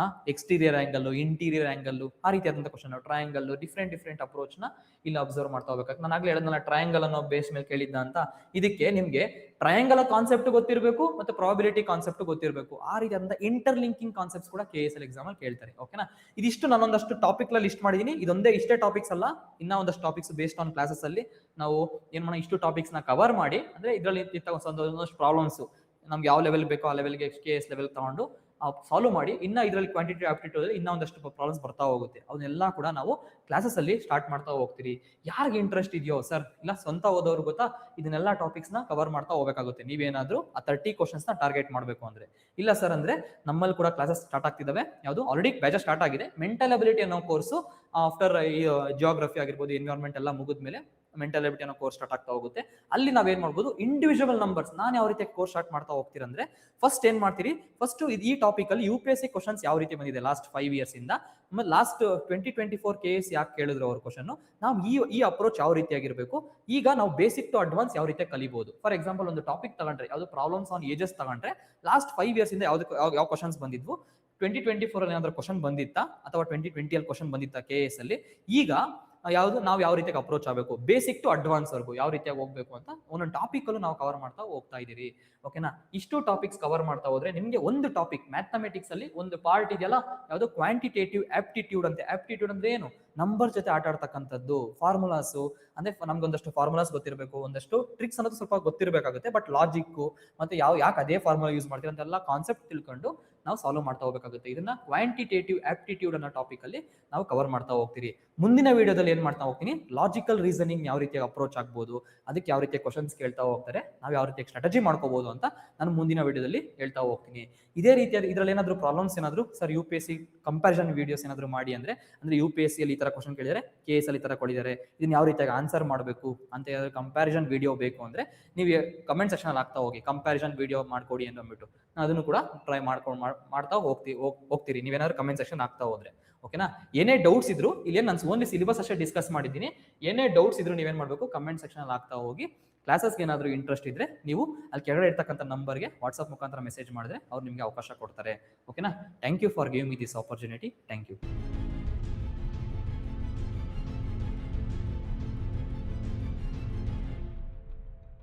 ಎಕ್ಸ್ಟೀರಿಯರ್ ಆಂಗಲ್, ಇಂಟೀರಿಯರ್ ಆಂಗಲ್, ಆ ರೀತಿಯಾದಂಥ ಕ್ವಶನ್. ಟ್ರಯಾಂಗಲ್ ಡಿಫ್ರೆಂಟ್ ಅಪ್ರೋಚ್ ನ ಇಲ್ಲಿ ಅಬ್ಸರ್ವ್ ಮಾಡ್ತಾ ಹೋಗ್ಬೇಕಾಗುತ್ತೆ. ನಾನು ಆಗ್ಲೇ ಹೇಳಿದ್ನಲ್ಲ ಟ್ರಯಾಂಗಲ್ ಅನ್ನೋ ಬೇಸ್ ಮೇಲೆ ಕೇಳಿದ್ದ ಅಂತ. ಇದಕ್ಕೆ ನಿಮ್ಗೆ ಟ್ರಯಾಂಗಲ್ ಕಾನ್ಸೆಪ್ಟ್ ಗೊತ್ತಿರಬೇಕು ಮತ್ತೆ ಪ್ರಾಬಿಲಿಟಿ ಕಾನ್ಸೆಪ್ಟ್ ಗೊತ್ತಿರಬೇಕು. ಆ ರೀತಿಯಾದಂಥ ಇಂಟರ್ಲಿಂಕಿಂಗ್ ಕಾನ್ಸೆಪ್ಟ್ಸ್ ಕೂಡ KSL ಎಕ್ಸಾಮ್ ಅಲ್ಲಿ ಕೇಳ್ತಾರೆ. ಓಕೆನಾ, ಇದಿಷ್ಟು ನಾನೊಂದಷ್ಟು ಟಾಪಿಕ್ ಲಿಸ್ಟ್ ಮಾಡಿದೀನಿ. ಇಷ್ಟೇ ಟಾಪಿಕ್ಸ್ ಅಲ್ಲ, ಇನ್ನ ಒಂದಷ್ಟು ಟಾಪಿಕ್ಸ್ ಬೇಸ್ಡ್ ಆನ್ ಕ್ಲಾಸಸ್ ಅಲ್ಲಿ ನಾವು ಏನ್ ಮಾಡೋಣ, ಇಷ್ಟು ಟಾಪಿಕ್ಸ್ ನ ಕವರ್ ಮಾಡಿ, ಅಂದ್ರೆ ಇದರಲ್ಲಿ ಒಂದಷ್ಟು ಪ್ರಾಬ್ಲಮ್ಸ್ ನಮ್ಗೆ ಯಾವ ಲೆವೆಲ್ ಬೇಕೋ ಆ ಲೆವೆಲ್ಗೆ KS ಲೆವೆಲ್ ತಗೊಂಡು ಸಾಲ್ವ್ ಮಾಡಿ, ಇನ್ನ ಇದರಲ್ಲಿ ಕ್ವಾಂಟಿಟಿ ಆಪ್ಟಿಟ್ಯೂಡ್ ಇನ್ನ ಒಂದಷ್ಟು ಪ್ರಾಬ್ಲಮ್ಸ್ ಬರ್ತಾ ಹೋಗುತ್ತೆ. ಅವನ್ನೆಲ್ಲ ಕೂಡ ನಾವು ಕ್ಲಾಸಸ್ ಅಲ್ಲಿ ಸ್ಟಾರ್ಟ್ ಮಾಡ್ತಾ ಹೋಗ್ತೀರಿ. ಯಾರಿಗೆ ಇಂಟ್ರೆಸ್ಟ್ ಇದೆಯೋ ಸರ್, ಇಲ್ಲ ಸ್ವಂತ ಓದೋರು ಗೊತ್ತಾ, ಇದನ್ನೆಲ್ಲ ಟಾಪಿಕ್ಸ್ ನ ಕವರ್ ಮಾಡ್ತಾ ಹೋಗಬೇಕಾಗುತ್ತೆ. ನೀವೇನಾದ್ರೂ ಆ 30 ಕ್ವಶನ್ಸ್ ನ ಟಾರ್ಗೆಟ್ ಮಾಡಬೇಕು ಅಂದ್ರೆ. ಇಲ್ಲ ಸರ್ ಅಂದ್ರೆ ನಮ್ಮಲ್ಲಿ ಕೂಡ ಕ್ಲಾಸಸ್ ಸ್ಟಾರ್ಟ್ ಆಗ್ತಿದಾವೆ. ಯಾವುದು ಆಲ್ರೆಡಿ ಬ್ಯಾಚ್ ಸ್ಟಾರ್ಟ್ ಆಗಿದೆ. ಮೆಂಟಲ್ ಅಬಿಲಿಟಿ ಅನ್ನೋ ಕೋರ್ಸು ಆಫ್ಟರ್ ಜಿಯೋಗ್ರಫಿ ಆಗಿರ್ಬೋದು, ಎನ್ವಿರಾನ್ಮೆಂಟ್ ಎಲ್ಲ ಮುಗಿದ್ಮೇಲೆ ಮೆಂಟಲ್ ಅಬಿಲಿಟಿ ಅನ್ನೋ ಕೋರ್ಸ್ ಸ್ಟಾರ್ಟ್ ಆಗ್ತಾ ಹೋಗುತ್ತೆ. ಅಲ್ಲಿ ನಾವೇನ್ ಮಾಡ್ಬೋದು, ಇಂಡಿವಿಜುವಲ್ ನಂಬರ್ಸ್. ನಾನು ಯಾವ ರೀತಿ ಕೋರ್ಸ್ ಸ್ಟಾರ್ಟ್ ಮಾಡ್ತಾ ಹೋಗ್ತೀರಂದ್ರೆ, ಫಸ್ಟ್ ಏನ್ ಮಾಡ್ತೀರಿ, ಫಸ್ಟ್ ಈ ಟಾಪಿಕ್ ಅಲ್ಲಿ UPSC ಕ್ವಶನ್ಸ್ ಯಾವ ರೀತಿ ಬಂದಿದೆ ಲಾಸ್ಟ್ 5 years ಇಂದ, ಆಮೇಲೆ ಲಾಸ್ಟ್ 2024 KS ಯಾಕೆ ಕೇಳಿದ್ರು ಅವ್ರ ಕ್ವಶನ್, ನಾವು ಈ ಅಪ್ರೋಚ್ ಯಾವ ರೀತಿಯಾಗಿರ್ಬೇಕು, ಈಗ ನಾವು ಬೇಸಿಕ್ ಟು ಅಡ್ವಾನ್ಸ್ ಯಾವ ರೀತಿ ಕಲಿಬಹುದು. ಫಾರ್ ಎಕ್ಸಾಂಪಲ್ ಒಂದು ಟಾಪಿಕ್ ತಗೊಂಡ್ರೆ, ಯಾವುದು ಪ್ರಾಬ್ಲಮ್ಸ್ ಆನ್ ಏಜಸ್ ತಗೊಂಡ್ರೆ, ಲಾಸ್ಟ್ 5 years ಇಂದ ಯಾವ ಕ್ವಶನ್ಸ್ ಬಂದಿದ್ವು, 2024 ಅಲ್ಲಿ ಏನಾದ್ರೂ ಕ್ವಶನ್ ಬಂದಿತ್ತಾ, ಅಥವಾ 2020 ಅಲ್ಲಿ ಕ್ವಶನ್ ಬಂದಿತ್ತಾ KS ಅಲ್ಲಿ, ಈಗ ನಾವು ಯಾವ ರೀತಿಯಾಗಿ ಅಪ್ರೋಚ್ ಆಗಬೇಕು, ಬೇಸಿಕ್ ಟು ಅಡ್ವಾನ್ಸ್ ವರ್ಗು ಯಾವ ರೀತಿಯಾಗಿ ಹೋಗ್ಬೇಕು ಅಂತ ಒಂದೊಂದು ಟಾಪಿಕ್ ಅಲ್ಲೂ ನಾವು ಕವರ್ ಮಾಡ್ತಾ ಹೋಗ್ತಾ ಇದೀರಿ. ಓಕೆನಾ, ಇಷ್ಟು ಟಾಪಿಕ್ಸ್ ಕವರ್ ಮಾಡ್ತಾ ಹೋದ್ರೆ ನಿಮ್ಗೆ ಒಂದು ಟಾಪಿಕ್ ಮ್ಯಾಥಮೆಟಿಕ್ಸ್ ಅಲ್ಲಿ ಒಂದು ಪಾರ್ಟ್ ಇದೆಯಲ್ಲ, ಯಾವುದು ಕ್ವಾಂಟಿಟೇಟಿವ್ ಆಪ್ಟಿಟ್ಯೂಡ್ ಅಂತ. ಆಪ್ಟಿಟ್ಯೂಡ್ ಅಂದ್ರೆ ಏನು, ನಂಬರ್ ಜೊತೆ ಆಟ ಆಡ್ತಕ್ಕಂಥದ್ದು. ಫಾರ್ಮುಲಾಸ್ ಅಂದ್ರೆ ನಮ್ಗೊಂದಷ್ಟು ಫಾರ್ಮುಲಾಸ್ ಗೊತ್ತಿರಬೇಕು, ಒಂದಷ್ಟು ಟ್ರಿಕ್ಸ್ ಅನ್ನೋದು ಸ್ವಲ್ಪ ಗೊತ್ತಿರಬೇಕಾಗುತ್ತೆ. ಬಟ್ ಲಾಜಿಕ್ ಮತ್ತೆ ಯಾಕೆ ಅದೇ ಫಾರ್ಮುಲಾ ಯೂಸ್ ಮಾಡ್ತೀವಿ ಅಂತೆಲ್ಲ ಕಾನ್ಸೆಪ್ಟ್ ತಿಳ್ಕೊಂಡು ನಾವು ಸಾಲ್ವ್ ಮಾಡ್ತಾ ಹೋಗಬೇಕಾಗುತ್ತೆ. ಇದನ್ನ ಕ್ವಾಂಟಿಟೇಟಿವ್ ಆಪ್ಟಿಟ್ಯೂಡ್ ಅನ್ನೋ ಟಾಪಿಕ್ ಅಲ್ಲಿ ನಾವು ಕವರ್ ಮಾಡ್ತಾ ಹೋಗ್ತೀರಿ. ಮುಂದಿನ ವಿಡಿಯೋದಲ್ಲಿ ಏನ್ ಮಾಡ್ತಾ ಹೋಗ್ತೀನಿ, ಲಾಜಿಕಲ್ ರೀಸನಿಂಗ್ ಯಾವ ರೀತಿಯಾಗಿ ಅಪ್ರೋಚ್ ಆಗ್ಬೋದು, ಅದಕ್ಕೆ ಯಾವ ರೀತಿಯ ಕ್ವಶನ್ಸ್ ಕೇಳ್ತಾ ಹೋಗ್ತಾರೆ, ನಾವು ಯಾವ ರೀತಿಯಾಗಿ ಸ್ಟ್ರಾಟಜಿ ಮಾಡ್ಕೋಬಹುದು ಅಂತ ನಾನು ಮುಂದಿನ ವಿಡಿಯೋದಲ್ಲಿ ಹೇಳ್ತಾ ಹೋಗ್ತೀನಿ. ಇದೇ ರೀತಿಯಾಗಿ ಇದರಲ್ಲಿ ಏನಾದ್ರು ಪ್ರಾಬ್ಲಮ್ಸ್ ಏನಾದ್ರು ಸರ್ UPSC ಕಂಪ್ಯಾರಿಸನ್ ವಿಡಿಯೋಸ್ ಏನಾದ್ರು ಮಾಡಿ ಅಂದ್ರೆ UPSC ಅಲ್ಲಿ ಈ ತರ ಕ್ವಶನ್ ಕೇಳಿದರೆ, KS ಅಲ್ಲಿ ಈ ತರ ಕೊಡಿದ್ದಾರೆ, ಇದನ್ನ ಯಾವ ರೀತಿಯಾಗಿ ಆನ್ಸರ್ ಮಾಡಬೇಕು ಅಂತ ಏನಾದ್ರು ಕಂಪ್ಯಾರಿಸನ್ ವಿಡಿಯೋ ಬೇಕು ಅಂದ್ರೆ ನೀವು ಕಮೆಂಟ್ ಸೆಕ್ಷನ್ ಅಲ್ಲಿ ಹಾಕ್ತಾ ಹೋಗಿ, ಕಂಪ್ಯಾರಿಸನ್ ವಿಡಿಯೋ ಮಾಡ್ಕೊಡಿ ಅಂದ್ಬಿಟ್ಟು ಅದನ್ನು ಕೂಡ ಟ್ರೈ ಮಾಡ್ತಾ ಹೋಗ್ತೀರಿ ನೀವೇನಾದ್ರು ಕಮೆಂಟ್ ಸೆಕ್ಷನ್ ಹಾಕ್ತಾ ಹೋದ್ರೆ. ಓಕೆನಾ, ಏನೇ ಡೌಟ್ಸ್ ಇದ್ರು, ಇಲ್ಲಿ ನಾನು ಓನ್ಲಿ ಸಿಲೆಬಸ್ ಅಷ್ಟೇ ಡಿಸ್ಕಸ್ ಮಾಡಿದ್ದೀನಿ. ಏನೇ ಡೌಟ್ಸ್ ಇದ್ರು ನೀವೇನ್ ಮಾಡಬೇಕು, ಕಮೆಂಟ್ ಸೆಕ್ಷನ್ ಅಲ್ಲಿ ಹಾಕ್ತಾ ಹೋಗಿ. ಕ್ಲಾಸಸ್ಗೆ ಏನಾದರೂ ಇಂಟ್ರೆಸ್ಟ್ ಇದ್ರೆ ನೀವು ಅಲ್ಲಿ ಕೆಳಗಡೆ ಇರ್ತಕ್ಕಂಥ ನಂಬರ್ಗೆ ವಾಟ್ಸ್ಆಪ್ ಮುಖಾಂತರ ಮೆಸೇಜ್ ಮಾಡಿದ್ರೆ ಅವ್ರು ನಿಮಗೆ ಅವಕಾಶ ಕೊಡ್ತಾರೆ. ಓಕೆನಾ, thank you for giving me this opportunity. Thank you.